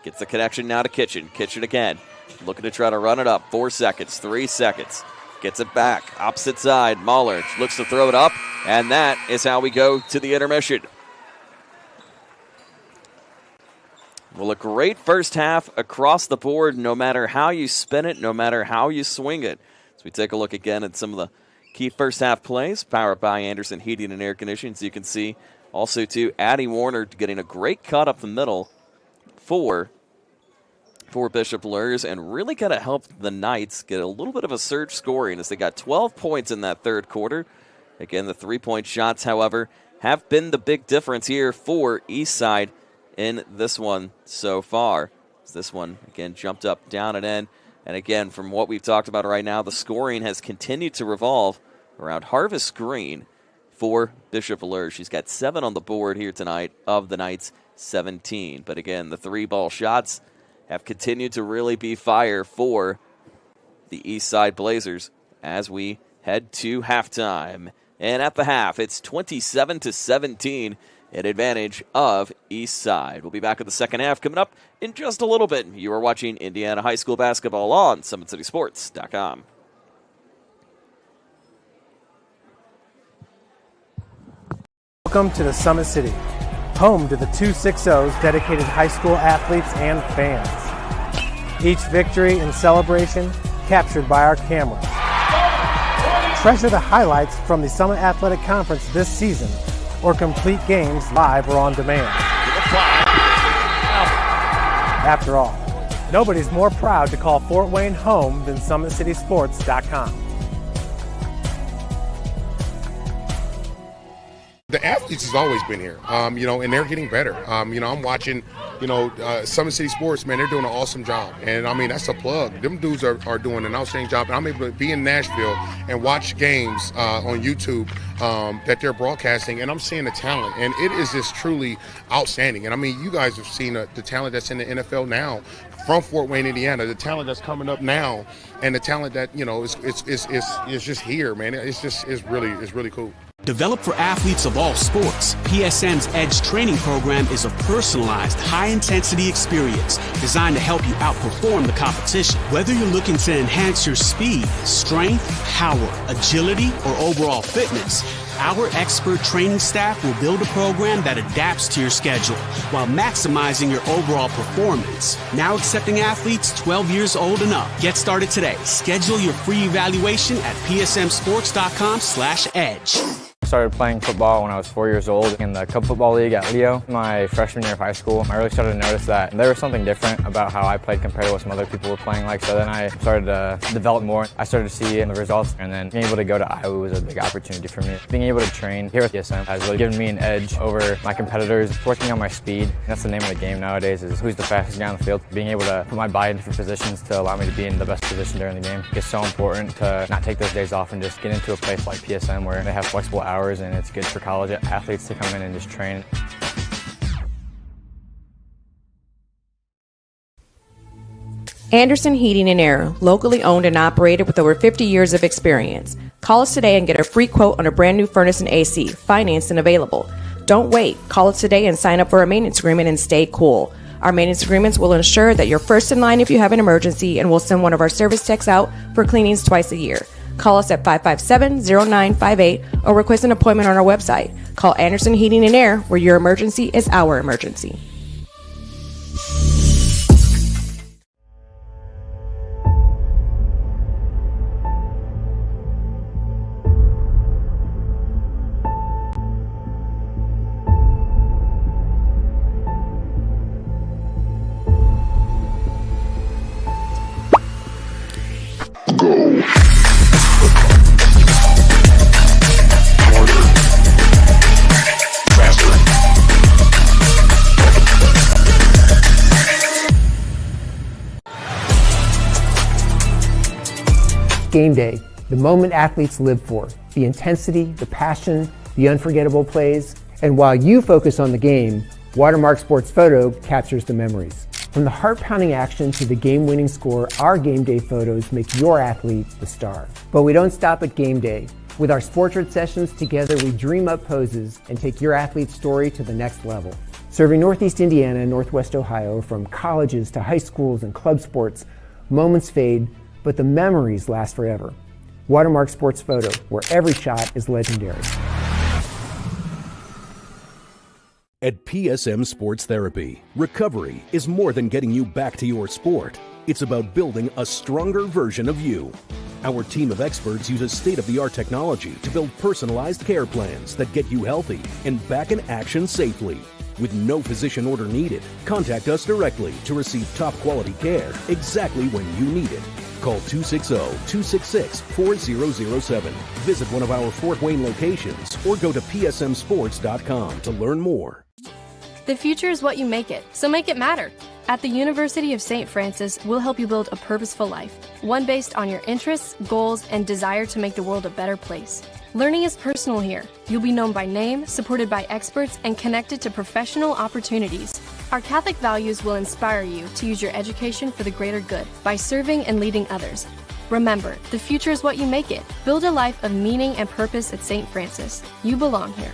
gets the connection now to Kitchen. Kitchen again. Looking to try to run it up. 4 seconds, 3 seconds. Gets it back. Opposite side. Mahler looks to throw it up. And that is how we go to the intermission. Well, a great first half across the board, no matter how you spin it, no matter how you swing it. As we take a look again at some of the key first half plays, powered by Anderson Heating and Air Conditioning. So you can see also, too, Addie Warner getting a great cut up the middle for Bishop Luers, and really kind of helped the Knights get a little bit of a surge scoring as they got 12 points in that third quarter. Again, the 3-point shots, however, have been the big difference here for Eastside in this one so far. This one, again, jumped up, down, and in. And again, from what we've talked about right now, the scoring has continued to revolve around Harvest Green for Bishop Luers. She's got 7 on the board here tonight of the Knights' 17. But again, the 3-ball shots have continued to really be fire for the Eastside Blazers as we head to halftime. And at the half, it's 27-17 in advantage of Eastside. We'll be back with the second half coming up in just a little bit. You are watching Indiana High School basketball on SummitCitySports.com. Welcome to the Summit City, home to the 260's dedicated high school athletes and fans. Each victory and celebration captured by our camera. Treasure the highlights from the Summit Athletic Conference this season, or complete games live or on demand. After all, nobody's more proud to call Fort Wayne home than SummitCitySports.com. The athletes has always been here, and they're getting better. I'm watching, Summit City Sports, man, they're doing an awesome job. And, that's a plug. Them dudes are doing an outstanding job. And I'm able to be in Nashville and watch games on YouTube that they're broadcasting, and I'm seeing the talent. And it is just truly outstanding. And, you guys have seen the talent that's in the NFL now from Fort Wayne, Indiana, the talent that's coming up now, and the talent that, is just here, man. It's really cool. Developed for athletes of all sports, PSM's Edge training program is a personalized, high-intensity experience designed to help you outperform the competition. Whether you're looking to enhance your speed, strength, power, agility, or overall fitness, our expert training staff will build a program that adapts to your schedule while maximizing your overall performance. Now accepting athletes 12 years old and up. Get started today. Schedule your free evaluation at psmsports.com/edge. I started playing football when I was 4 years old in the Club Football League at Leo. My freshman year of high school, I really started to notice that there was something different about how I played compared to what some other people were playing like. So then I started to develop more. I started to see the results, and then being able to go to Iowa was a big opportunity for me. Being able to train here with PSM has really given me an edge over my competitors. Working on my speed, that's the name of the game nowadays, is who's the fastest guy on the field. Being able to put my body in different positions to allow me to be in the best position during the game. It's so important to not take those days off and just get into a place like PSM where they have flexible hours, and it's good for college athletes to come in and just train. Anderson Heating and Air, locally owned and operated with over 50 years of experience. Call us today and get a free quote on a brand new furnace and AC, financed and available. Don't wait. Call us today and sign up for a maintenance agreement and stay cool. Our maintenance agreements will ensure that you're first in line if you have an emergency, and we'll send one of our service techs out for cleanings twice a year. Call us at 557-0958 or request an appointment on our website. Call Anderson Heating and Air, where your emergency is our emergency. Game day, the moment athletes live for, the intensity, the passion, the unforgettable plays. And while you focus on the game, Watermark Sports Photo captures the memories. From the heart-pounding action to the game-winning score, our game day photos make your athlete the star. But we don't stop at game day. With our Sportrait sessions together, we dream up poses and take your athlete's story to the next level. Serving Northeast Indiana and Northwest Ohio, from colleges to high schools and club sports, moments fade, but the memories last forever. Watermark Sports Photo, where every shot is legendary. At PSM Sports Therapy, recovery is more than getting you back to your sport. It's about building a stronger version of you. Our team of experts uses state-of-the-art technology to build personalized care plans that get you healthy and back in action safely. With no physician order needed, contact us directly to receive top-quality care exactly when you need it. Call 260-266-4007. Visit one of our Fort Wayne locations or go to psmsports.com to learn more. The future is what you make it, so make it matter. At the University of St. Francis, we'll help you build a purposeful life, one based on your interests, goals, and desire to make the world a better place. Learning is personal here. You'll be known by name, supported by experts, and connected to professional opportunities. Our Catholic values will inspire you to use your education for the greater good by serving and leading others. Remember, the future is what you make it. Build a life of meaning and purpose at St. Francis. You belong here.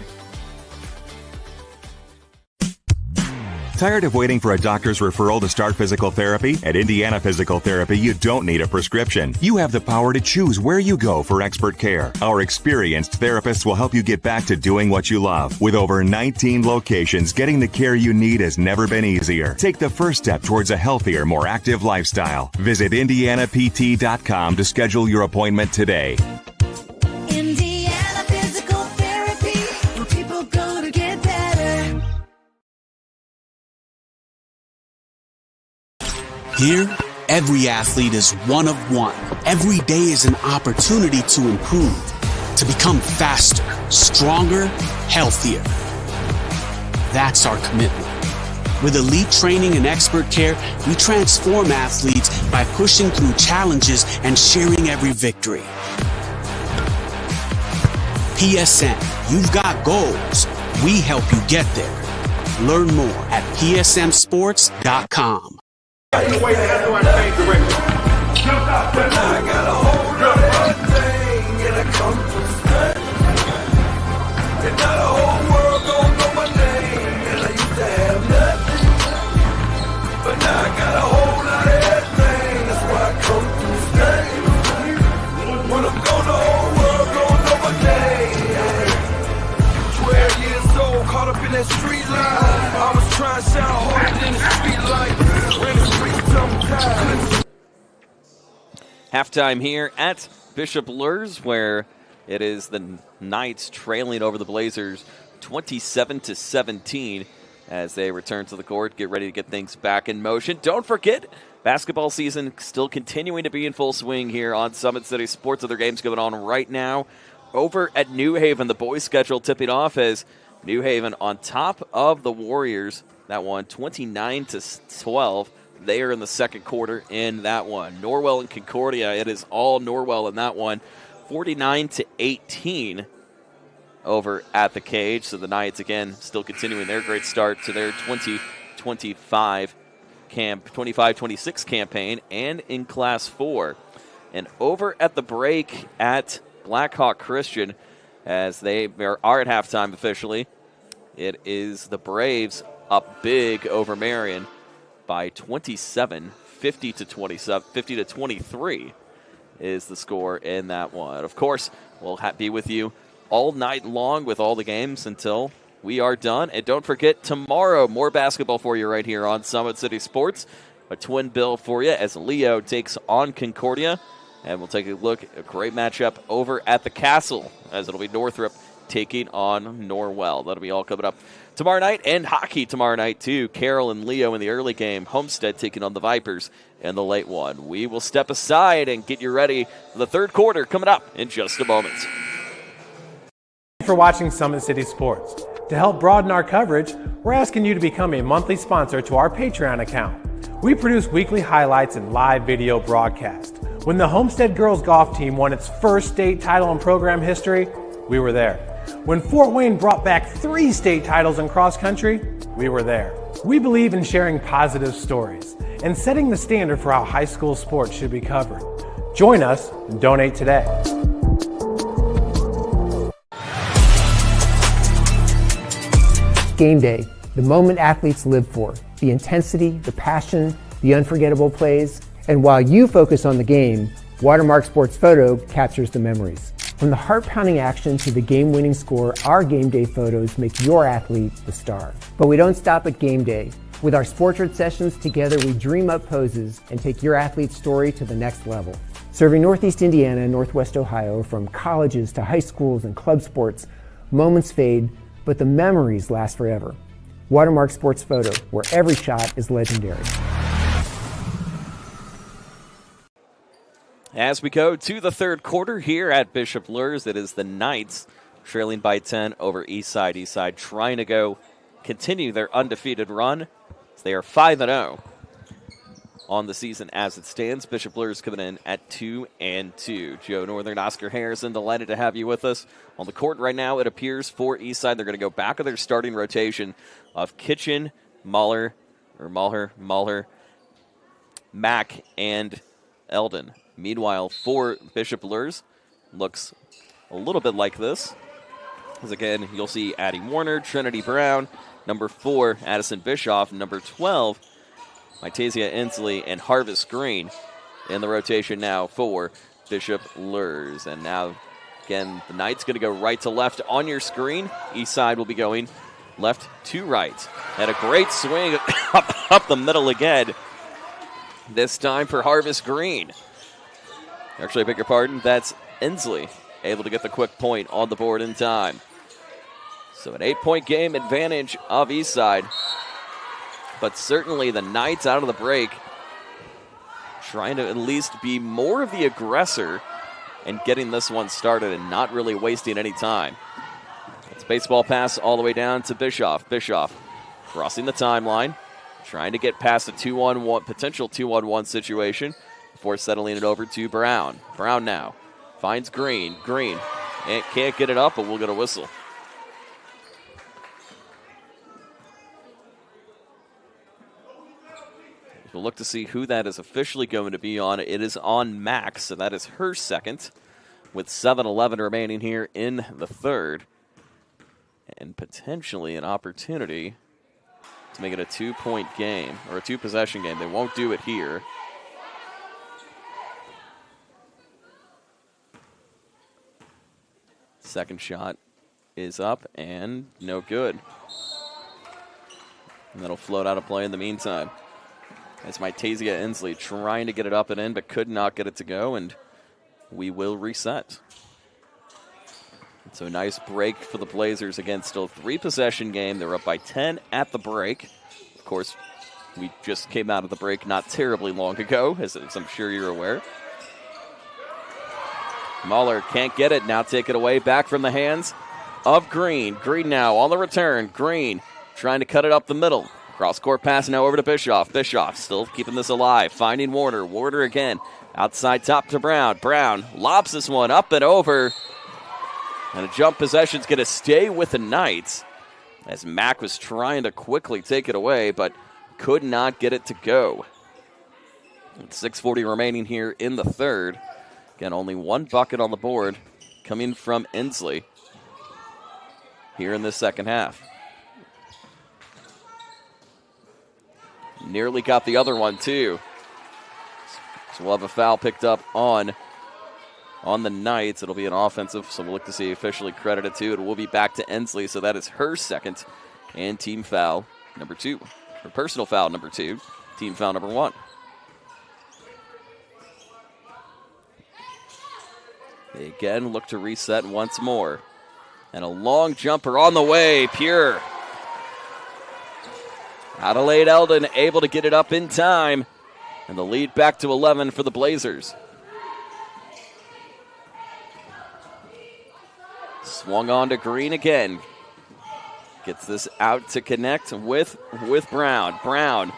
Tired of waiting for a doctor's referral to start physical therapy? At Indiana Physical Therapy, you don't need a prescription. You have the power to choose where you go for expert care. Our experienced therapists will help you get back to doing what you love. With over 19 locations, getting the care you need has never been easier. Take the first step towards a healthier, more active lifestyle. Visit IndianaPT.com to schedule your appointment today. Indiana Physical Therapy, where people go to get better. Here, every athlete is one of one. Every day is an opportunity to improve, to become faster, stronger, healthier. That's our commitment. With elite training and expert care, we transform athletes by pushing through challenges and sharing every victory. PSM, you've got goals. We help you get there. Learn more at psmsports.com. Halftime here at Bishop Luers, where it is the Knights trailing over the Blazers 27-17 as they return to the court, get ready to get things back in motion. Don't forget, basketball season still continuing to be in full swing here on Summit City Sports. Other games going on right now over at New Haven. The boys' schedule tipping off as New Haven on top of the Warriors. That one 29-12. They are in the second quarter in that one. Norwell and Concordia, it is all Norwell in that one. 49-18 over at the Cage. So the Knights, again, still continuing their great start to their 25-26 campaign and in Class 4. And over at the break at Blackhawk Christian, as they are at halftime officially, it is the Braves up big over Marion by 27, 50-23 is the score in that one. Of course, we'll be with you all night long with all the games until we are done. And don't forget, tomorrow, more basketball for you right here on Summit City Sports. A twin bill for you as Leo takes on Concordia. And we'll take a look at a great matchup over at the Castle, as it'll be Northrop taking on Norwell. That'll be all coming up tomorrow night, and hockey tomorrow night too. Carroll and Leo in the early game. Homestead taking on the Vipers in the late one. We will step aside and get you ready for the third quarter coming up in just a moment. Thanks for watching Summit City Sports. To help broaden our coverage, we're asking you to become a monthly sponsor to our Patreon account. We produce weekly highlights and live video broadcast. When the Homestead girls golf team won its first state title in program history, we were there. When Fort Wayne brought back 3 state titles in cross country, we were there. We believe in sharing positive stories and setting the standard for how high school sports should be covered. Join us and donate today. Game day, the moment athletes live for, the intensity, the passion, the unforgettable plays. And while you focus on the game, Watermark Sports Photo captures the memories. From the heart-pounding action to the game-winning score, our game day photos make your athlete the star. But we don't stop at game day. With our Sportrait sessions, together we dream up poses and take your athlete's story to the next level. Serving Northeast Indiana and Northwest Ohio, from colleges to high schools and club sports, moments fade, but the memories last forever. Watermark Sports Photo, where every shot is legendary. As we go to the third quarter here at Bishop Luers, it is the Knights trailing by 10 over Eastside. Eastside trying to continue their undefeated run. They are 5-0 on the season as it stands. Bishop Luers coming in at 2-2. Joe Northern, Oscar Harrison, delighted to have you with us. On the court right now, it appears for Eastside, they're going to go back of their starting rotation of Kitchen, Mahler, Mack, and Eldon. Meanwhile, for Bishop Luers, looks a little bit like this. As again, you'll see Addie Warner, Trinity Brown, number 4, Addison Bischoff, number 12, Mitasia Inslee, and Harvest Green in the rotation now for Bishop Luers. And now, again, the Knights going to go right to left on your screen. Eastside will be going left to right. And a great swing up the middle again, this time for Harvest Green. Actually, I beg your pardon, that's Inslee, able to get the quick point on the board in time. So an 8-point game advantage of Eastside. But certainly the Knights out of the break trying to at least be more of the aggressor and getting this one started and not really wasting any time. It's baseball pass all the way down to Bischoff. Bischoff crossing the timeline, trying to get past a 2-on-1, potential 2-on-1 situation before settling it over to Brown. Brown now finds Green. Green can't get it up, but we'll get a whistle. We'll look to see who that is officially going to be on. It is on Max, so that is her second, with 7:11 remaining here in the third. And potentially an opportunity to make it a 2-point game, or a 2-possession game. They won't do it here. Second shot is up and no good. And that'll float out of play in the meantime. It's Mytasia Inslee trying to get it up and in, but could not get it to go, and we will reset. So nice break for the Blazers. Again, still a 3-possession game. They're up by 10 at the break. Of course, we just came out of the break not terribly long ago, as I'm sure you're aware. Mahler can't get it. Now take it away. Back from the hands of Green. Green now on the return. Green trying to cut it up the middle. Cross-court pass now over to Bischoff. Bischoff still keeping this alive. Finding Warner. Warner again. Outside top to Brown. Brown lobs this one up and over. And a jump possession's going to stay with the Knights, as Mack was trying to quickly take it away, but could not get it to go. With 6:40 remaining here in the third. Again, only one bucket on the board coming from Inslee here in this second half. Nearly got the other one, too. So we'll have a foul picked up on the Knights. It'll be an offensive, so we'll look to see officially credited to it. We'll be back to Inslee, so that is her second and team foul number 2. Or personal foul number 2, team foul number 1. They again look to reset once more. And a long jumper on the way, pure. Adelaide Eldon able to get it up in time. And the lead back to 11 for the Blazers. Swung on to Green again. Gets this out to connect with Brown. Brown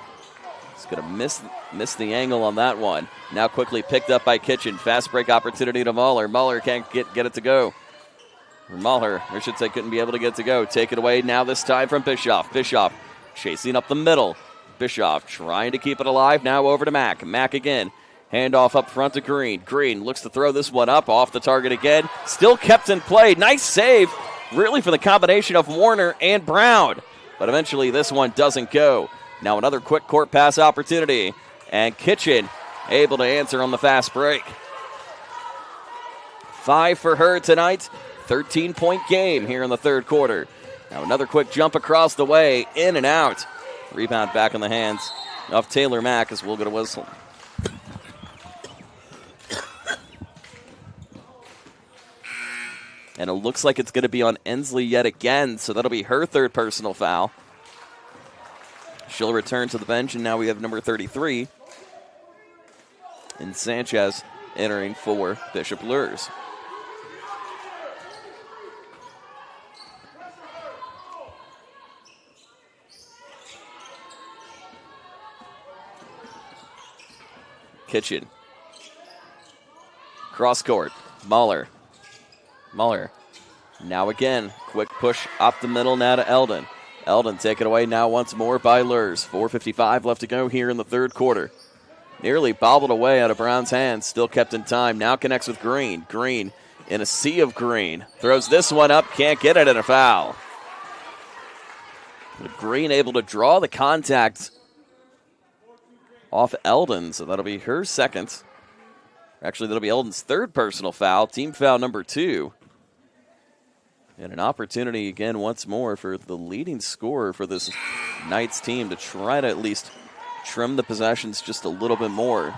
is going to miss the angle on that one. Now quickly picked up by Kitchen. Fast break opportunity to Mahler. Mahler can't get it to go. Mahler, I should say, couldn't be able to get it to go. Take it away now this time from Bischoff. Bischoff chasing up the middle. Bischoff trying to keep it alive. Now over to Mack. Mack again. Handoff up front to Green. Green looks to throw this one up off the target again. Still kept in play. Nice save, really, for the combination of Warner and Brown. But eventually this one doesn't go. Now another quick court pass opportunity. And Kitchen able to answer on the fast break. 5 for her tonight. 13-point game here in the third quarter. Now another quick jump across the way. In and out. Rebound back in the hands of Taylor Mack as we'll get a whistle. And it looks like it's going to be on Inslee yet again, so that'll be her third personal foul. She'll return to the bench, and now we have number 33. And Sanchez entering for Bishop Luers. Kitchen. Cross court. Mahler. Now again. Quick push up the middle now to Eldon. Eldon taken away now once more by Luers. 4:55 left to go here in the third quarter. Nearly bobbled away out of Brown's hands. Still kept in time. Now connects with Green. Green in a sea of green. Throws this one up. Can't get it, and a foul. But Green able to draw the contact off Eldon, so that'll be her second. Actually, that'll be Eldon's third personal foul. Team foul number 2. And an opportunity again once more for the leading scorer for this Knights team to try to at least trim the possessions just a little bit more.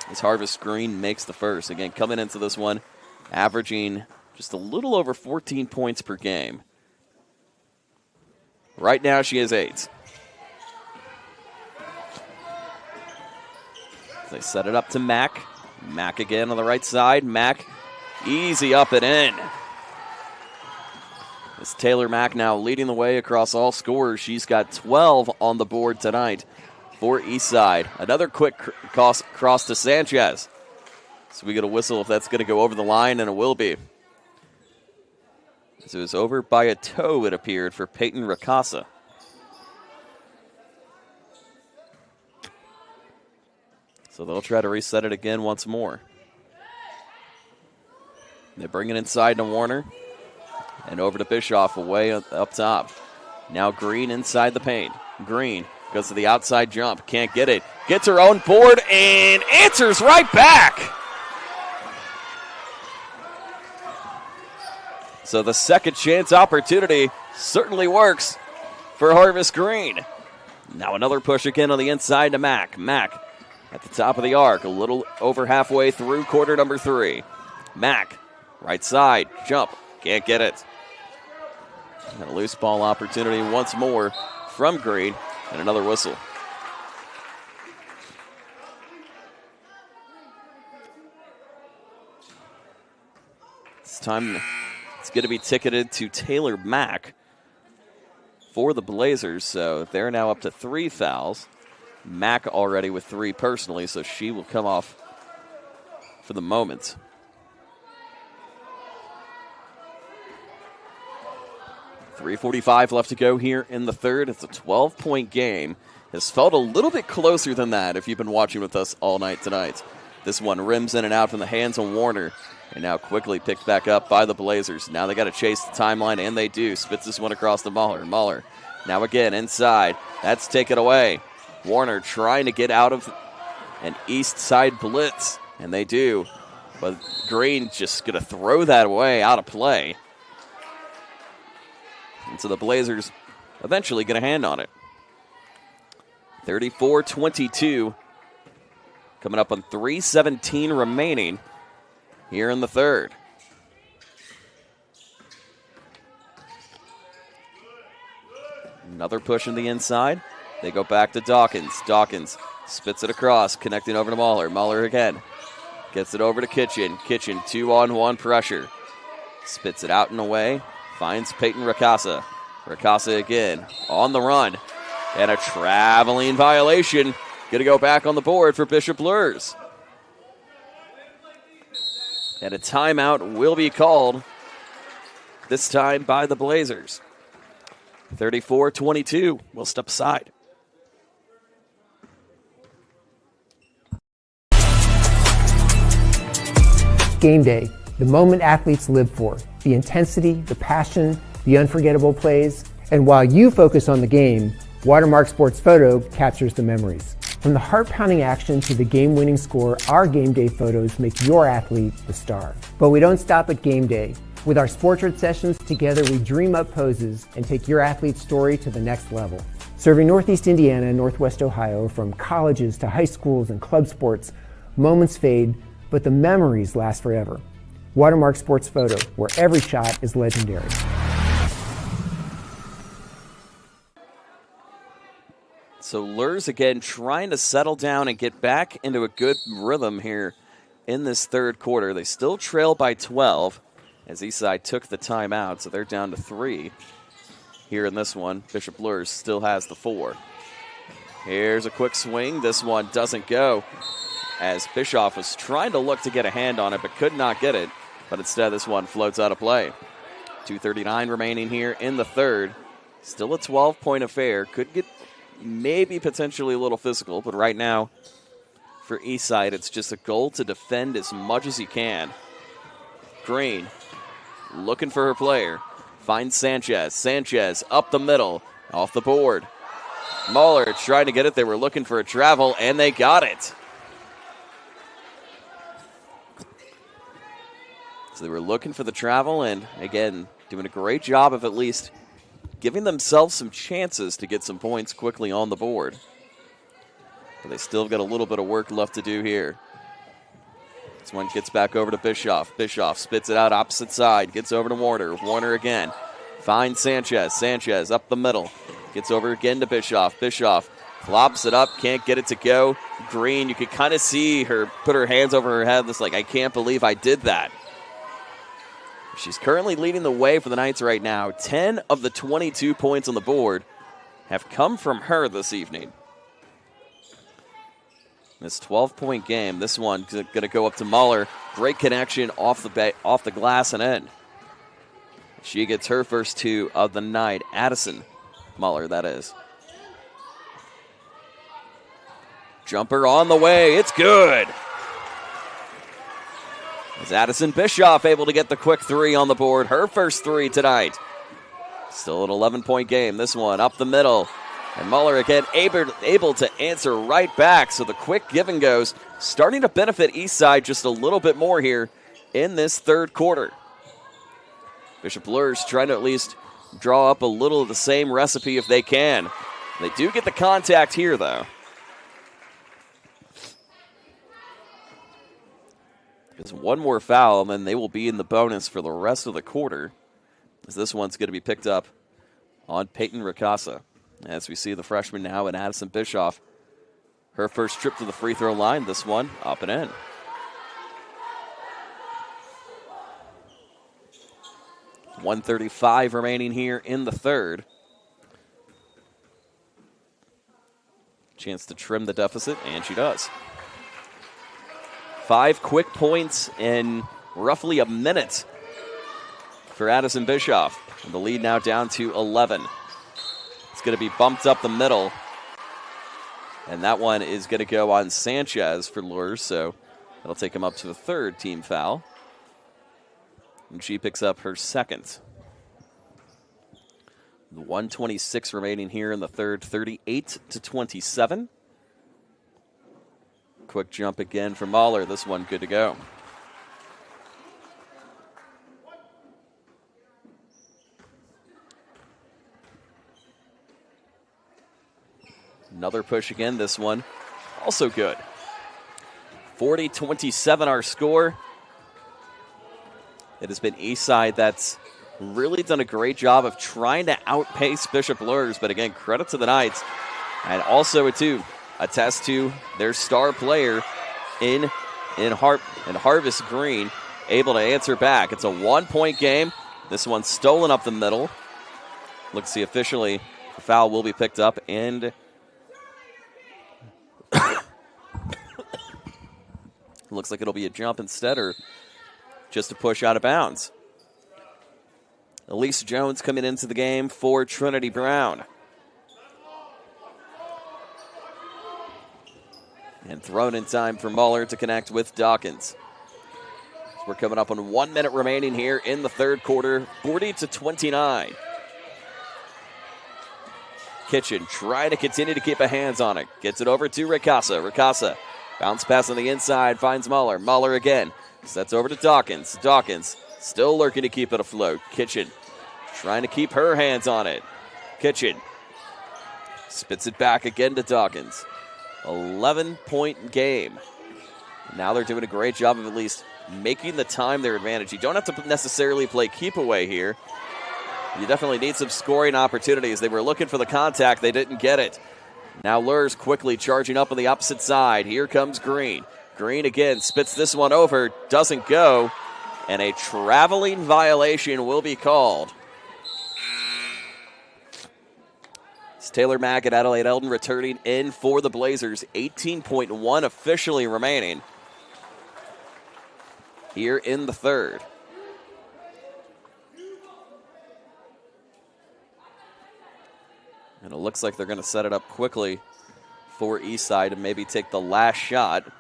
As Harvest Green makes the first. Again, coming into this one, averaging just a little over 14 points per game. Right now, she has 8. They set it up to Mack. Mack again on the right side. Mack easy up and in. It's Taylor Mack now leading the way across all scorers. She's got 12 on the board tonight for Eastside. Another quick cross to Sanchez. So we get a whistle if that's going to go over the line, and it will be. So it was over by a toe, it appeared, for Peyton Ricasa. So they'll try to reset it again once more. They bring it inside to Warner. And over to Bischoff, away up top. Now Green inside the paint. Green goes to the outside jump. Can't get it. Gets her own board and answers right back. So the second chance opportunity certainly works for Harvest Green. Now another push again on the inside to Mack. Mack at the top of the arc, a little over halfway through quarter number 3. Mack, right side, jump, can't get it. And a loose ball opportunity once more from Green, and another whistle. It's time. It's going to be ticketed to Taylor Mack for the Blazers, so they're now up to 3 fouls. Mack already with 3 personally, so she will come off for the moment. .345 left to go here in the third. It's a 12-point game. It's felt a little bit closer than that if you've been watching with us all night tonight. This one rims in and out from the hands of Warner, and now quickly picked back up by the Blazers. Now they got to chase the timeline, and they do. Spits this one across to Mahler. Mahler now again inside. That's taken away. Warner trying to get out of an east side blitz, and they do. But Green just going to throw that away, out of play. And so the Blazers eventually get a hand on it. 34-22. Coming up on 3:17 remaining here in the third. Another push in the inside. They go back to Dawkins. Dawkins spits it across, connecting over to Mahler. Mahler again. Gets it over to Kitchen. Kitchen, 2-on-1 pressure. Spits it out and away. Finds Peyton Ricasa. Ricasa again on the run. And a traveling violation. Going to go back on the board for Bishop Luers. And a timeout will be called, this time by the Blazers. 34-22. We'll step aside. Game day, the moment athletes live for, the intensity, the passion, the unforgettable plays. And while you focus on the game, Watermark Sports Photo captures the memories. From the heart-pounding action to the game-winning score, our game day photos make your athlete the star. But we don't stop at game day. With our Sportrait sessions, together we dream up poses and take your athlete's story to the next level. Serving Northeast Indiana and Northwest Ohio, from colleges to high schools and club sports, moments fade, but the memories last forever. Watermark Sports Photo, where every shot is legendary. So Luers again trying to settle down and get back into a good rhythm here in this third quarter. They still trail by 12 as Eastside took the timeout, so they're down to 3 here in this one. Bishop Luers still has the 4. Here's a quick swing. This one doesn't go, as Bischoff was trying to look to get a hand on it but could not get it. But instead this one floats out of play. 2:39 remaining here in the third. Still a 12-point affair. Could get maybe potentially a little physical, but right now for Eastside it's just a goal to defend as much as you can. Green looking for her player. Finds Sanchez. Sanchez up the middle. Off the board. Mahler trying to get it. They were looking for a travel, and they got it. So they were looking for the travel, and again, doing a great job of at least giving themselves some chances to get some points quickly on the board. But they still got a little bit of work left to do here. This one gets back over to Bischoff. Bischoff spits it out opposite side. Gets over to Warner. Warner again. Finds Sanchez. Sanchez up the middle. Gets over again to Bischoff. Bischoff flops it up. Can't get it to go. Green, you could kind of see her put her hands over her head. It's like, I can't believe I did that. She's currently leading the way for the Knights right now. 10 of the 22 points on the board have come from her this evening. This 12-point game, this one going to go up to Muller. Great connection off the glass and in. She gets her first 2 of the night. Addison Muller, that is. Jumper on the way. It's good. As Addison Bischoff able to get the quick 3 on the board. Her first 3 tonight. Still an 11-point game. This one up the middle. And Muller again able to answer right back. So the quick give and goes starting to benefit Eastside just a little bit more here in this third quarter. Bishop Luers trying to at least draw up a little of the same recipe if they can. They do get the contact here, though. Because one more foul, and then they will be in the bonus for the rest of the quarter. As this one's going to be picked up on Peyton Ricasa. As we see the freshman now in Addison Bischoff. Her first trip to the free throw line, this one up and in. .135 remaining here in the third. Chance to trim the deficit, and she does. 5 quick points in roughly a minute for Addison Bischoff. And the lead now down to 11. It's going to be bumped up the middle. And that one is going to go on Sanchez for Luers, so that'll take him up to the third team foul. And she picks up her second. 1:26 remaining here in the third, 38-27. Quick jump again from Mahler. This one good to go. Another push again, this one also good. 40-27 our score. It has been Eastside that's really done a great job of trying to outpace Bishop Luers, but again, credit to the Knights. And also, too, a test to their star player in Harvest Green, able to answer back. It's a 1-point game. This one's stolen up the middle. Looks see officially, the foul will be picked up, and looks like it'll be a jump instead, or just a push out of bounds. Elise Jones coming into the game for Trinity Brown. And thrown in time for Muller to connect with Dawkins. We're coming up on 1 minute remaining here in the third quarter, 40-29. Kitchen trying to continue to keep her hands on it. Gets it over to Ricasa. Ricasa bounce pass on the inside, finds Muller. Muller again. Sets over to Dawkins. Dawkins still lurking to keep it afloat. Kitchen trying to keep her hands on it. Kitchen spits it back again to Dawkins. 11-point game. Now they're doing a great job of at least making the time their advantage. You don't have to necessarily play keep away here. You definitely need some scoring opportunities. They were looking for the contact. They didn't get it. Now Luers quickly charging up on the opposite side. Here comes Green. Green again spits this one over. Doesn't go. And a traveling violation will be called. It's Taylor Mack and Adelaide Eldon returning in for the Blazers. 18.1 officially remaining here in the third. And it looks like they're going to set it up quickly for Eastside and maybe take the last shot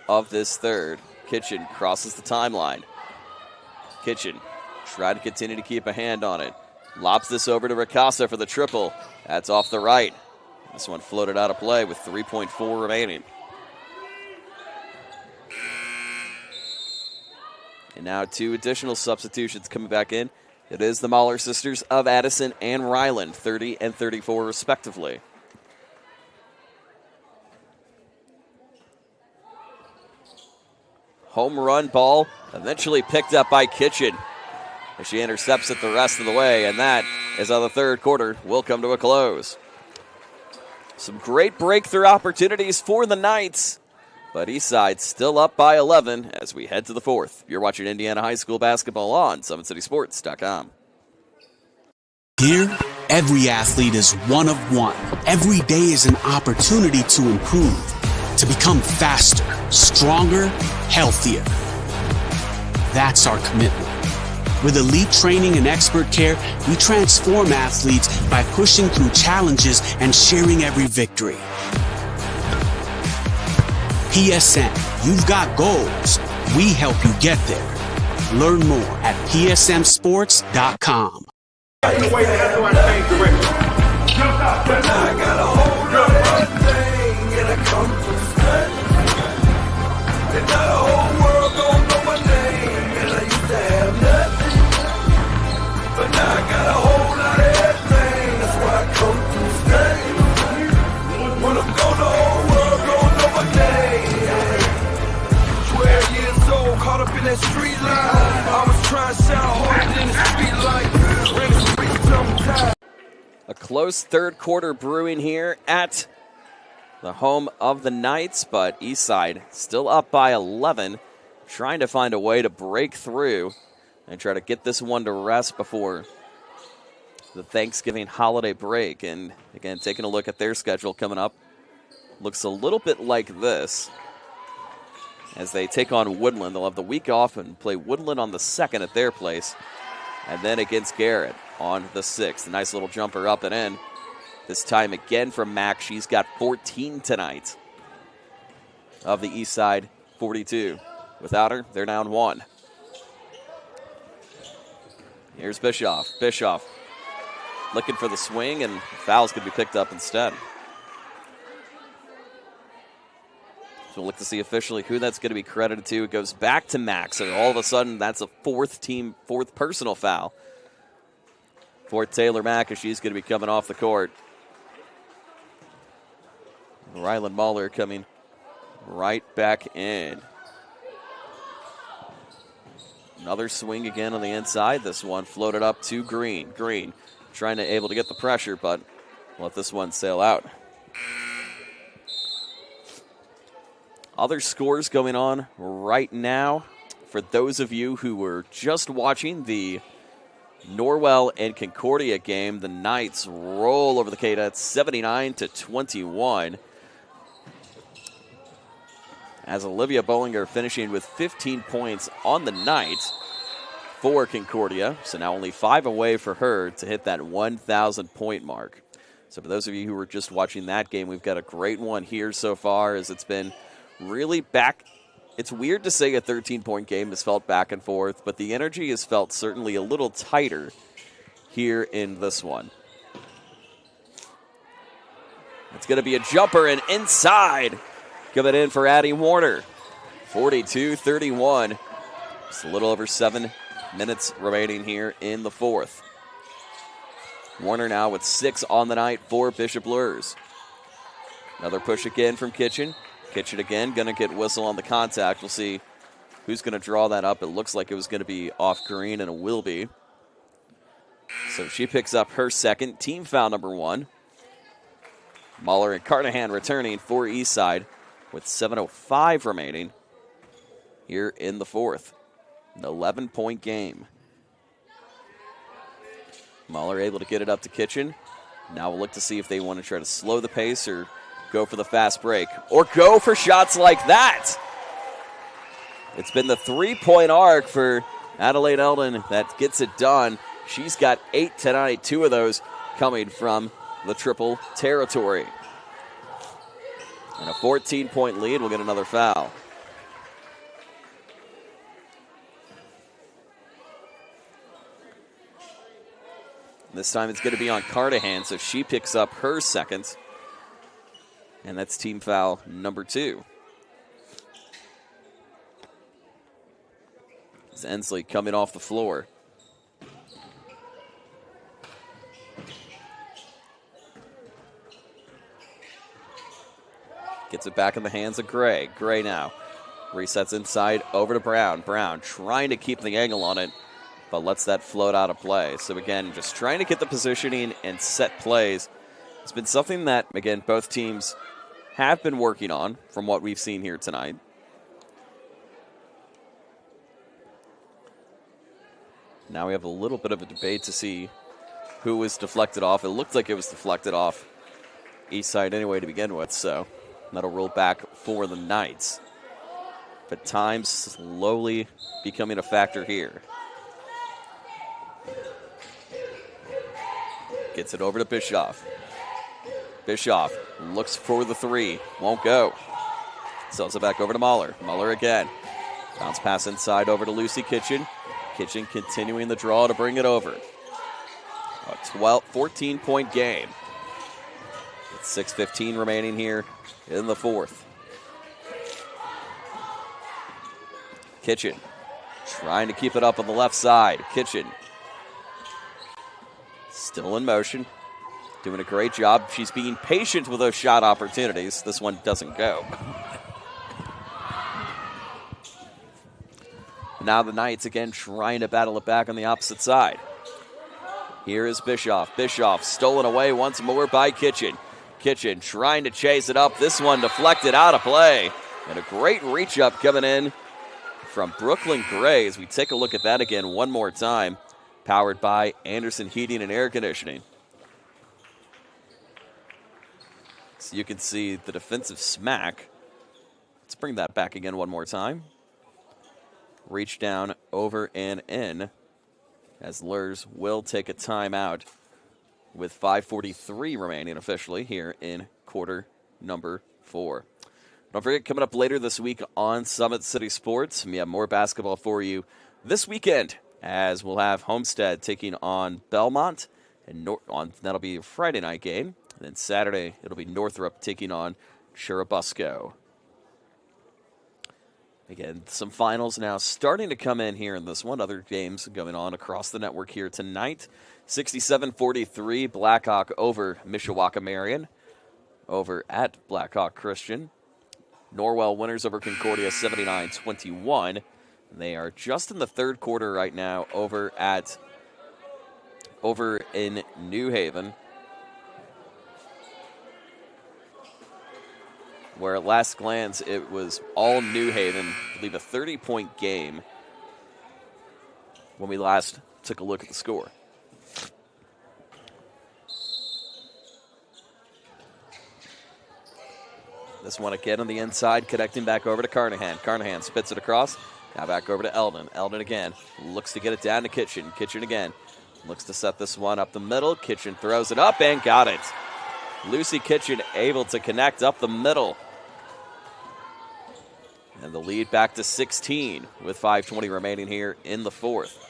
of this third. Kitchen crosses the timeline. Kitchen try to continue to keep a hand on it. Lobs this over to Ricasa for the triple. That's off the right. This one floated out of play with 3.4 remaining. And now 2 additional substitutions coming back in. It is the Mahler sisters of Addison and Ryland, 30 and 34 respectively. Home run ball eventually picked up by Kitchen. As she intercepts it the rest of the way, and that is how the third quarter will come to a close. Some great breakthrough opportunities for the Knights. But Eastside still up by 11 as we head to the fourth. You're watching Indiana High School basketball on SummitCitySports.com. Here, every athlete is one of one. Every day is an opportunity to improve, to become faster, stronger, healthier. That's our commitment. With elite training and expert care, we transform athletes by pushing through challenges and sharing every victory. PSM, you've got goals. We help you get there. Learn more at psmsports.com. But now I got a whole lot of everything, and I come from nothing. And now the whole world don't know my name, and I used to have nothing. But now I got a whole lot of everything, that's why I come from nothing. When I'm gone, the whole world don't know my name. 12 years old, caught up in that street line. I was trying to sound harder than the street light. Ring the streets, I'm tired. A close third quarter brewing here at the home of the Knights, but Eastside still up by 11, trying to find a way to break through and try to get this one to rest before the Thanksgiving holiday break. And again, taking a look at their schedule coming up, looks a little bit like this. As they take on Woodland, they'll have the week off and play Woodland on the 2nd at their place, and then against Garrett on the 6th. A nice little jumper up and in. This time again from Mac. She's got 14 tonight of the Eastside 42. Without her, they're down 1. Here's Bischoff. Bischoff looking for the swing, and foul's going to be picked up instead. So we'll look to see officially who that's going to be credited to. It goes back to Max, so all of a sudden that's a fourth personal foul for Taylor Mack as she's going to be coming off the court. Ryland Mahler coming right back in. Another swing again on the inside. This one floated up to Green. Green trying to able to get the pressure, but let this one sail out. Other scores going on right now. For those of you who were just watching the Norwell and Concordia game, the Knights roll over the Cadets 79-21. As Olivia Bollinger finishing with 15 points on the night for Concordia. So now only 5 away for her to hit that 1,000 point mark. So for those of you who were just watching that game, we've got a great one here so far, as it's been really back. It's weird to say a 13-point game has felt back and forth, but the energy has felt certainly a little tighter here in this one. It's going to be a jumper and inside. Give it in for Addie Warner. 42-31. Just a little over 7 minutes remaining here in the fourth. Warner now with 6 on the night for Bishop Luers. Another push again from Kitchen. Kitchen again, going to get whistle on the contact. We'll see who's going to draw that up. It looks like it was going to be off Green, and it will be. So she picks up her second. Team foul number 1. Mahler and Carnahan returning for Eastside with 7:05 remaining here in the fourth. An 11-point game. Mahler able to get it up to Kitchen. Now we'll look to see if they want to try to slow the pace or go for the fast break, or go for shots like that. It's been the 3-point arc for Adelaide Eldon that gets it done. She's got 8 tonight, 2 of those coming from the triple territory. And a 14-point lead will get another foul. This time it's going to be on Carnahan, so she picks up her second. And that's team foul number 2. It's Ensley coming off the floor. Gets it back in the hands of Gray. Gray now resets inside over to Brown. Brown trying to keep the angle on it, but lets that float out of play. So again, just trying to get the positioning and set plays. It's been something that, again, both teams have been working on from what we've seen here tonight. Now we have a little bit of a debate to see who was deflected off. It looked like it was deflected off Eastside anyway to begin with, so that'll roll back for the Knights. But time's slowly becoming a factor here. Gets it over to Bischoff. Bischoff looks for the three. Won't go. Sells it back over to Mahler. Mahler again. Bounce pass inside over to Lucy Kitchen. Kitchen continuing the draw to bring it over. A 14-point game. With 6:15 remaining here in the fourth. Kitchen trying to keep it up on the left side. Kitchen still in motion. Doing a great job. She's being patient with those shot opportunities. This one doesn't go. Now the Knights again trying to battle it back on the opposite side. Here is Bischoff. Bischoff stolen away once more by Kitchen. Kitchen trying to chase it up. This one deflected out of play. And a great reach up coming in from Brooklyn Gray as we take a look at that again one more time. Powered by Anderson Heating and Air Conditioning. So you can see the defensive smack. Let's bring that back again one more time. Reach down, over and in, as Luers will take a timeout with 5:43 remaining officially here in quarter number 4. Don't forget, coming up later this week on Summit City Sports, we have more basketball for you this weekend, as we'll have Homestead taking on Belmont, and that'll be a Friday night game. And then Saturday, it'll be Northrop taking on Churubusco. Again, some finals now starting to come in here in this one. Other games going on across the network here tonight. 67-43, Blackhawk over Mishawaka Marion over at Blackhawk Christian. Norwell winners over Concordia 79-21. They are just in the third quarter right now over in New Haven, where at last glance it was all New Haven. I believe a 30-point game when we last took a look at the score. This one again on the inside, connecting back over to Carnahan. Carnahan spits it across. Now back over to Eldon. Eldon again looks to get it down to Kitchen. Kitchen again looks to set this one up the middle. Kitchen throws it up and got it. Lucy Kitchen able to connect up the middle. And the lead back to 16 with 5:20 remaining here in the fourth.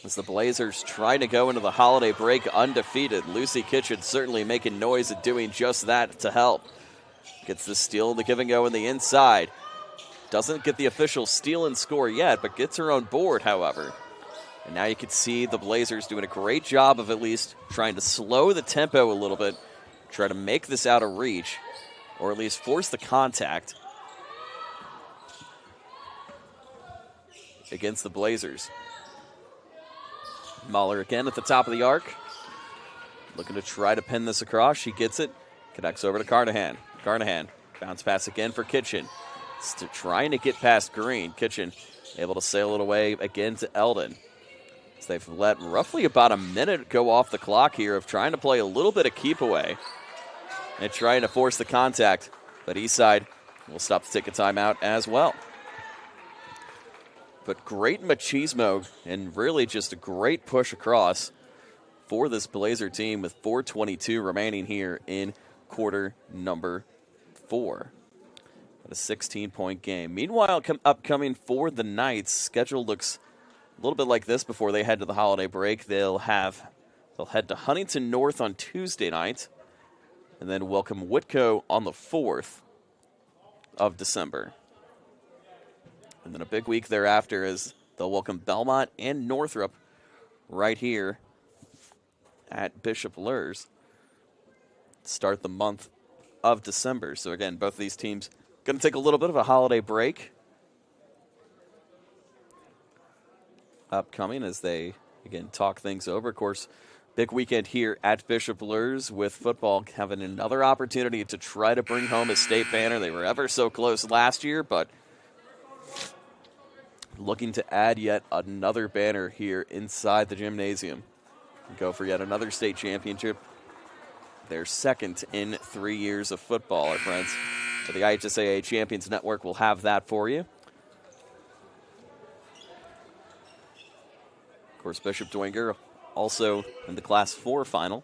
As the Blazers trying to go into the holiday break undefeated, Lucy Kitchen certainly making noise and doing just that to help. Gets the steal, the give and go in the inside. Doesn't get the official steal and score yet, but gets her own board, however. And now you can see the Blazers doing a great job of at least trying to slow the tempo a little bit, try to make this out of reach, or at least force the contact against the Blazers. Mahler again at the top of the arc. Looking to try to pin this across. She gets it. Connects over to Carnahan. Carnahan. Bounce pass again for Kitchen. Still trying to get past Green. Kitchen able to sail it away again to Eldon. So they've let roughly about a minute go off the clock here of trying to play a little bit of keep away and trying to force the contact. But Eastside will stop to take a timeout as well. But great machismo and really just a great push across for this Blazer team with 4:22 remaining here in quarter number 4. But a 16-point game. Meanwhile, upcoming for the Knights, schedule looks a little bit like this before they head to the holiday break. They'll head to Huntington North on Tuesday night and then welcome Whitco on the 4th of December. And then a big week thereafter is they'll welcome Belmont and Northrop right here at Bishop Luers. Start the month of December. So again, both of these teams going to take a little bit of a holiday break upcoming as they, again, talk things over. Of course, Big weekend here at Bishop Luers with football having another opportunity to try to bring home a state banner. They were ever so close last year, but looking to add yet another banner here inside the gymnasium. Go for yet another state championship. Their second in 3 years of football, our friends. So the IHSAA Champions Network will have that for you. Of course, Bishop Dwenger also in the Class 4 final.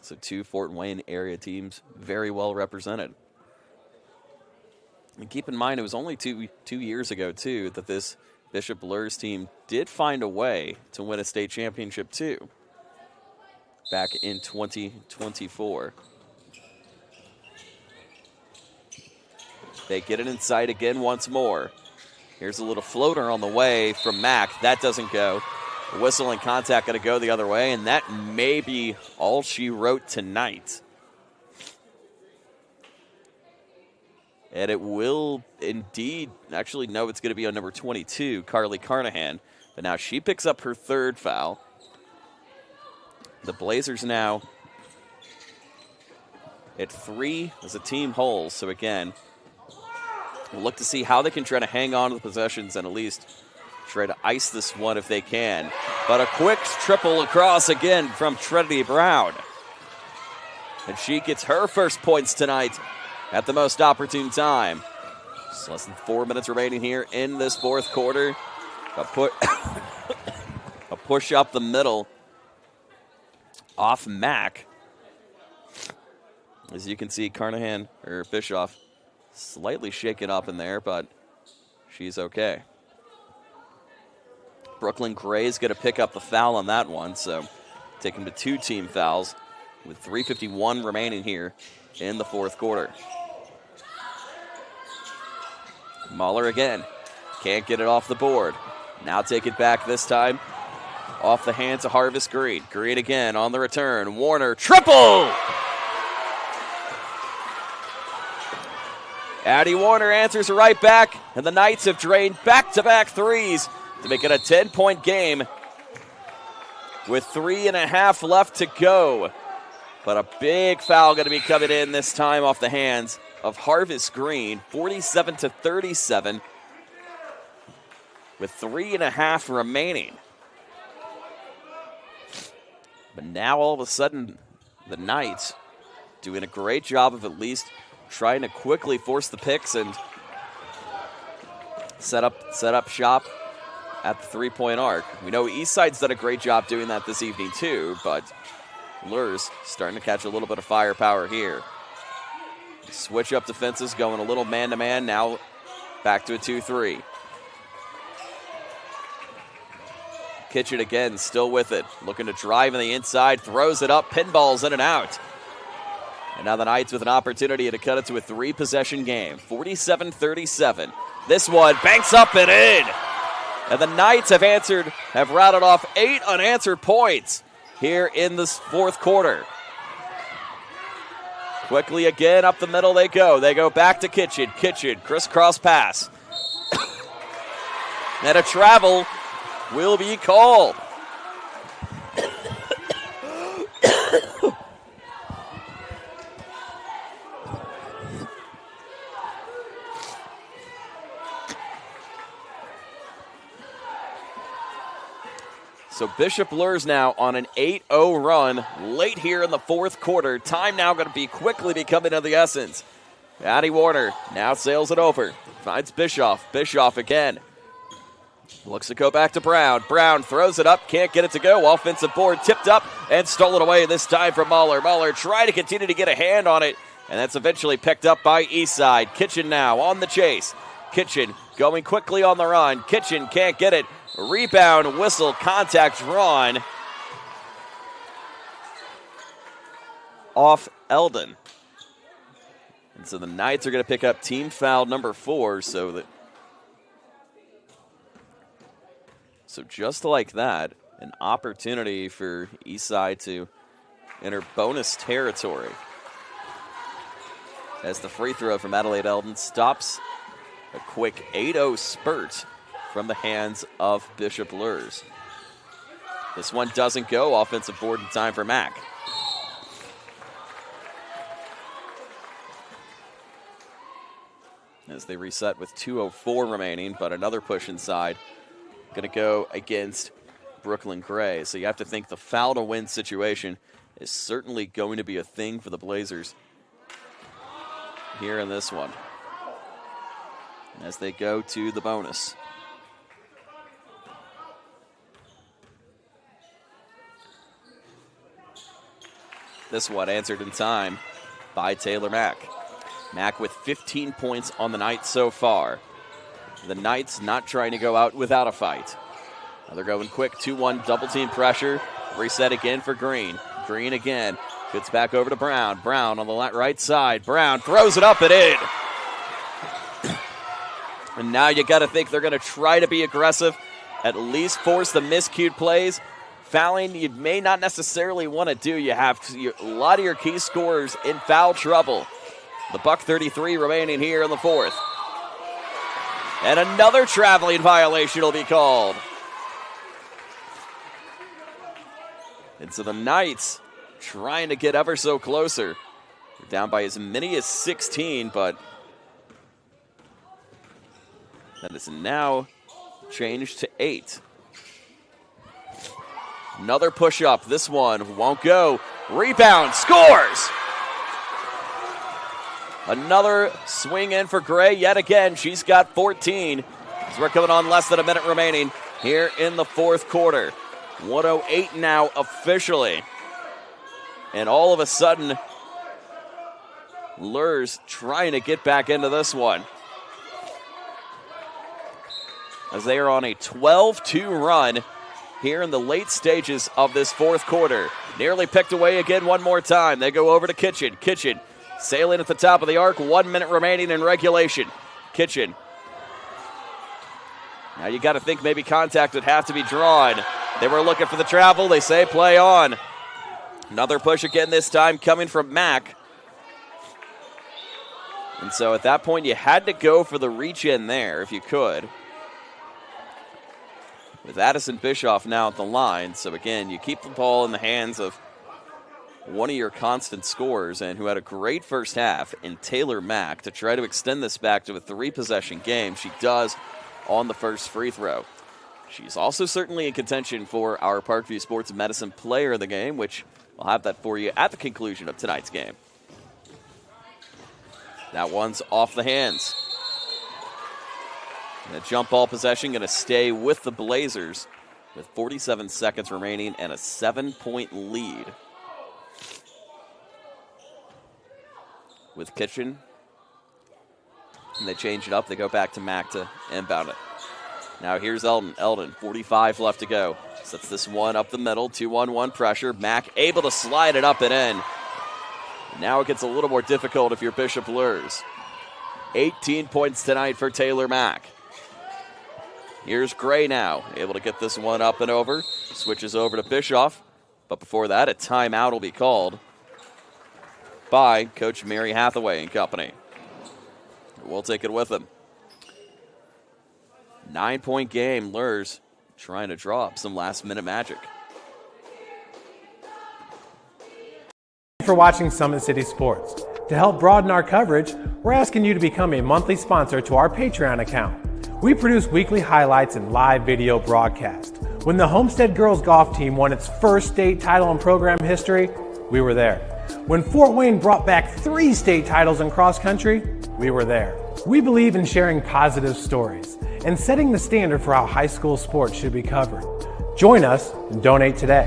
So 2 Fort Wayne area teams very well represented. And keep in mind, it was only two years ago, too, that this Bishop Luers team did find a way to win a state championship, too, back in 2024. They get it inside again once more. Here's a little floater on the way from Mack. That doesn't go. The whistle and contact going to go the other way, and that may be all she wrote tonight. And it will indeed, actually, no, it's going to be on number 22, Carly Carnahan. But now she picks up her third foul. The Blazers now at 3 as a team whole. So again, we'll look to see how they can try to hang on to the possessions and at least try to ice this one if they can. But a quick triple across again from Trinity Brown. And she gets her first points tonight at the most opportune time. Just less than 4 minutes remaining here in this fourth quarter. A push up the middle off Mack. As you can see, Carnahan, or Bischoff, slightly shaken up in there, but she's okay. Brooklyn Gray's going to pick up the foul on that one, so take him to 2 team fouls with 3:51 remaining here in the fourth quarter. Mahler again. Can't get it off the board. Now take it back this time. Off the hands of Harvest Green. Green again on the return. Warner, triple! Addie Warner answers right back, and the Knights have drained back-to-back threes to make it a 10-point game with 3.5 left to go. But a big foul going to be coming in this time off the hands of Harvest Green, 47-37, with 3.5 remaining. But now all of a sudden, the Knights doing a great job of at least trying to quickly force the picks and set up shop at the three-point arc. We know Eastside's done a great job doing that this evening too, but Luers starting to catch a little bit of firepower here. Switch up defenses, going a little man-to-man, now back to a 2-3. Kitchen again, still with it. Looking to drive on the inside, throws it up, pinballs in and out. And now the Knights with an opportunity to cut it to a 3-possession game, 47-37. This one banks up and in. And the Knights have routed off 8 unanswered points here in this fourth quarter. Quickly again, up the middle they go. They go back to Kitchen. Kitchen, crisscross pass. And a travel will be called. So Bishop Luers now on an 8-0 run late here in the fourth quarter. Time now going to be quickly becoming of the essence. Addie Warner now sails it over. Finds Bischoff. Bischoff again. Looks to go back to Brown. Brown throws it up. Can't get it to go. Offensive board tipped up and stolen away this time from Mahler. Mahler trying to continue to get a hand on it. And that's eventually picked up by Eastside. Kitchen now on the chase. Kitchen going quickly on the run. Kitchen can't get it. Rebound, whistle, contact drawn off Eldon. And so the Knights are going to pick up team foul number 4. So just like that, an opportunity for Eastside to enter bonus territory. As the free throw from Adelaide Eldon stops a quick 8-0 spurt from the hands of Bishop Luers. This one doesn't go. Offensive board in time for Mack. As they reset with 2:04 remaining, but another push inside. Going to go against Brooklyn Gray. So you have to think the foul to win situation is certainly going to be a thing for the Blazers here in this one, as they go to the bonus. This one answered in time by Taylor Mack. Mack with 15 points on the night so far. The Knights not trying to go out without a fight. Now they're going quick, 2-1 double team pressure. Reset again for Green. Green again. Gets back over to Brown. Brown on the right side. Brown throws it up and in. And now you got to think they're going to try to be aggressive, at least force the miscued plays. Fouling you may not necessarily want to do. You have a lot of your key scorers in foul trouble. The $1:33 remaining here in the fourth. And another traveling violation will be called. And so the Knights trying to get ever so closer. They're down by as many as 16, but that is now changed to 8. Another push-up. This one won't go. Rebound. Scores! Another swing in for Gray yet again. She's got 14. As we're coming on less than a minute remaining here in the fourth quarter. 1:08 now officially. And all of a sudden, Luers trying to get back into this one, as they are on a 12-2 run here in the late stages of this fourth quarter. Nearly picked away again one more time. They go over to Kitchen. Kitchen sailing at the top of the arc. 1 minute remaining in regulation. Kitchen. Now you got to think maybe contact would have to be drawn. They were looking for the travel. They say play on. Another push again, this time coming from Mack. And so at that point, you had to go for the reach in there if you could. With Addison Bischoff now at the line. So again, you keep the ball in the hands of one of your constant scorers and who had a great first half in Taylor Mack to try to extend this back to a 3-possession game. She does on the first free throw. She's also certainly in contention for our Parkview Sports Medicine Player of the Game, which we'll have that for you at the conclusion of tonight's game. That one's off the hands. And the jump ball possession going to stay with the Blazers with 47 seconds remaining and a 7-point lead. With Kitchen. And they change it up. They go back to Mack to inbound it. Now here's Eldon. Eldon, 45 left to go. Sets this one up the middle. 2-on-1 pressure. Mack able to slide it up and in. Now it gets a little more difficult if you're Bishop Luers. 18 points tonight for Taylor Mack. Here's Gray now. Able to get this one up and over. Switches over to Bischoff. But before that, a timeout will be called by Coach Mary Hathaway and company. We'll take it with them. 9-point game. Luers trying to draw up some last-minute magic. Thanks for watching Summit City Sports. To help broaden our coverage, we're asking you to become a monthly sponsor to our Patreon account. We produce weekly highlights and live video broadcast. When the Homestead Girls Golf Team won its first state title in program history, we were there. When Fort Wayne brought back 3 state titles in cross country, we were there. We believe in sharing positive stories and setting the standard for how high school sports should be covered. Join us and donate today.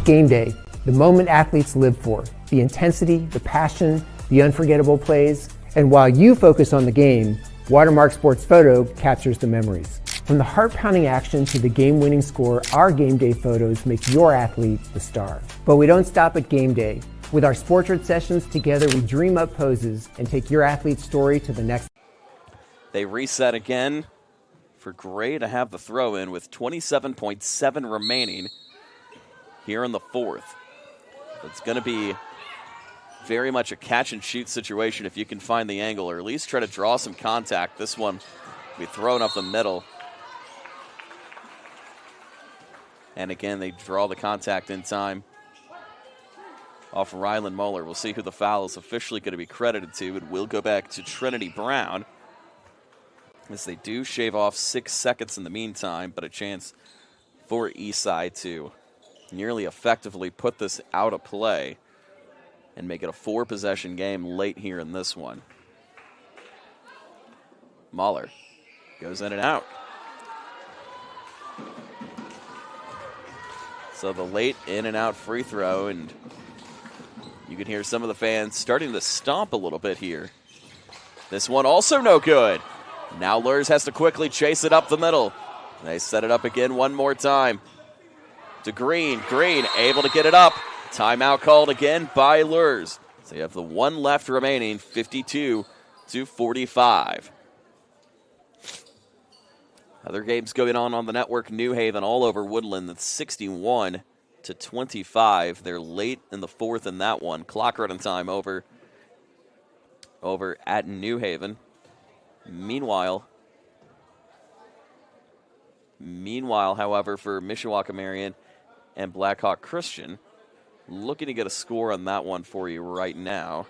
Game day, the moment athletes live for, the intensity, the passion, the unforgettable plays, and while you focus on the game, Watermark Sports Photo captures the memories. From the heart-pounding action to the game-winning score, our game day photos make your athlete the star. But we don't stop at game day. With our Sportrait sessions together, we dream up poses and take your athlete's story to the next. They reset again for Gray to have the throw in with 27.7 remaining here in the fourth. It's going to be very much a catch-and-shoot situation if you can find the angle, or at least try to draw some contact. This one Be thrown up the middle. And again, they draw the contact in time off Rylan Moeller. We'll see who the foul is officially going to be credited to. It will go back to Trinity Brown, as they do shave off 6 seconds in the meantime, but a chance for Eastside to nearly effectively put this out of play and make it a 4-possession game late here in this one. Mahler goes in and out. So the late in and out free throw, and you can hear some of the fans starting to stomp a little bit here. This one also no good. Now Luers has to quickly chase it up the middle. They set it up again one more time to Green. Green able to get it up. Timeout called again by Luers. So you have the one left remaining, 52-45. Other games going on the network. New Haven all over Woodland. That's 61-25. They're late in the fourth in that one. Clock running time over at New Haven. Meanwhile, however, for Mishawaka Marion and Blackhawk Christian, looking to get a score on that one for you right now,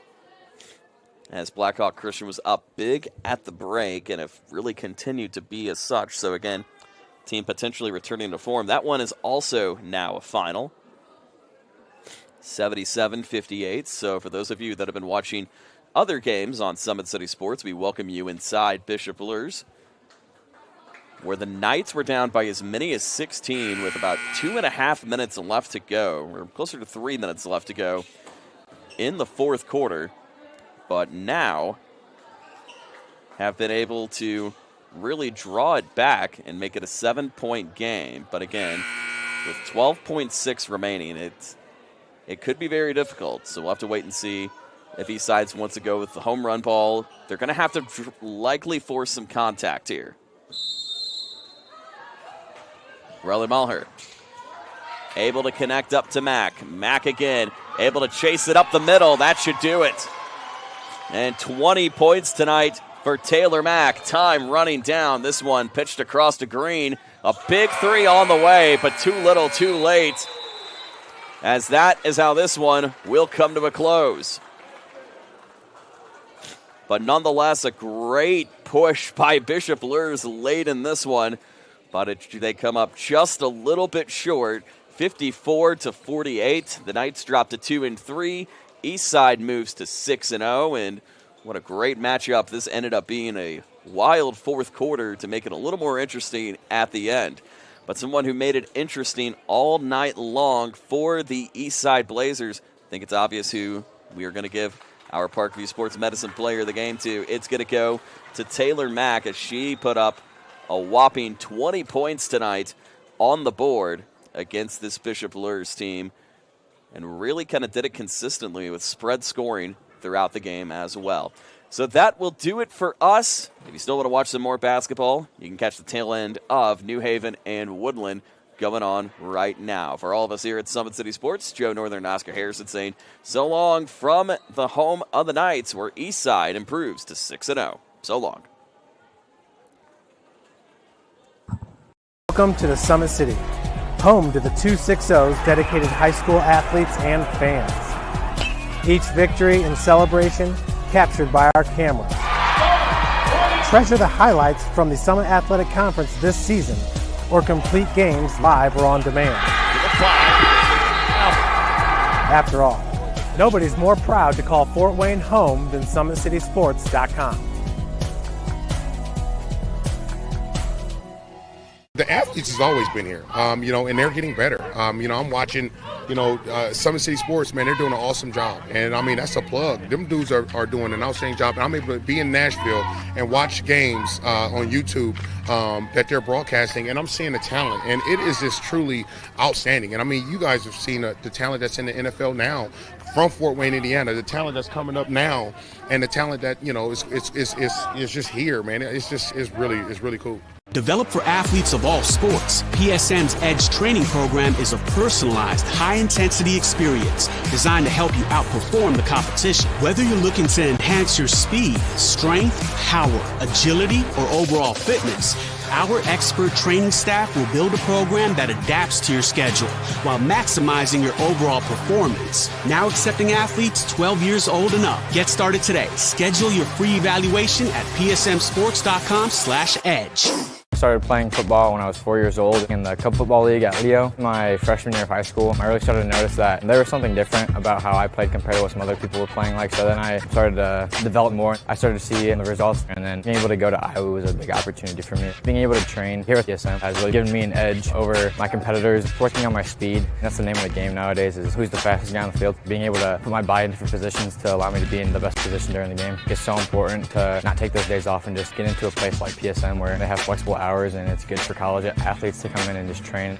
as Blackhawk Christian was up big at the break and have really continued to be as such. So again, team potentially returning to form. That one is also now a final, 77-58. So for those of you that have been watching other games on Summit City Sports, we welcome you inside Bishop Luers, where the Knights were down by as many as 16 with about 2.5 minutes left to go, or closer to 3 minutes left to go in the fourth quarter, but now have been able to really draw it back and make it a 7-point game. But again, with 12.6 remaining, it could be very difficult, so we'll have to wait and see if Eastside wants to go with the home run ball. They're going to have to likely force some contact here. Rylan Moeller able to connect up to Mack. Mack again, able to chase it up the middle. That should do it. And 20 points tonight for Taylor Mack. Time running down. This one pitched across to Green. A big three on the way, but too little, too late. As that is how this one will come to a close. But nonetheless, a great push by Bishop Luers late in this one. But they come up just a little bit short, 54-48. The Knights drop to 2-3. Eastside moves to 6-0, and what a great matchup. This ended up being a wild fourth quarter to make it a little more interesting at the end. But someone who made it interesting all night long for the Eastside Blazers, I think it's obvious who we are going to give our Parkview Sports Medicine player of the game to. It's going to go to Taylor Mack, as she put up a whopping 20 points tonight on the board against this Bishop Luers team, and really kind of did it consistently with spread scoring throughout the game as well. So that will do it for us. If you still want to watch some more basketball, you can catch the tail end of New Haven and Woodland going on right now. For all of us here at Summit City Sports, Joe Northern and Oscar Harrison saying so long from the home of the Knights, where Eastside improves to 6-0. So long. Welcome to the Summit City, home to the 260s dedicated high school athletes and fans. Each victory and celebration captured by our cameras. Treasure the highlights from the Summit Athletic Conference this season, or complete games live or on demand. After all, nobody's more proud to call Fort Wayne home than SummitCitySports.com. The athletes has always been here, and they're getting better. I'm watching, Summit City Sports, man, they're doing an awesome job. And, that's a plug. Them dudes are doing an outstanding job. And I'm able to be in Nashville and watch games on YouTube that they're broadcasting, and I'm seeing the talent. And it is just truly outstanding. And, you guys have seen the talent that's in the NFL now from Fort Wayne, Indiana. The talent that's coming up now, and the talent that is just here, man. It's really cool. Developed for athletes of all sports, PSM's Edge training program is a personalized, high-intensity experience designed to help you outperform the competition. Whether you're looking to enhance your speed, strength, power, agility, or overall fitness, our expert training staff will build a program that adapts to your schedule while maximizing your overall performance. Now accepting athletes 12 years old and up. Get started today. Schedule your free evaluation at psmsports.com/edge. I started playing football when I was 4 years old in the Cup Football League at Leo. My freshman year of high school, I really started to notice that there was something different about how I played compared to what some other people were playing like. So then I started to develop more. I started to see the results, and then being able to go to Iowa was a big opportunity for me. Being able to train here at PSM has really given me an edge over my competitors. Working on my speed, that's the name of the game nowadays, is who's the fastest guy on the field. Being able to put my body in different positions to allow me to be in the best position during the game is so important to not take those days off and just get into a place like PSM where they have flexible hours and it's good for college athletes to come in and just train.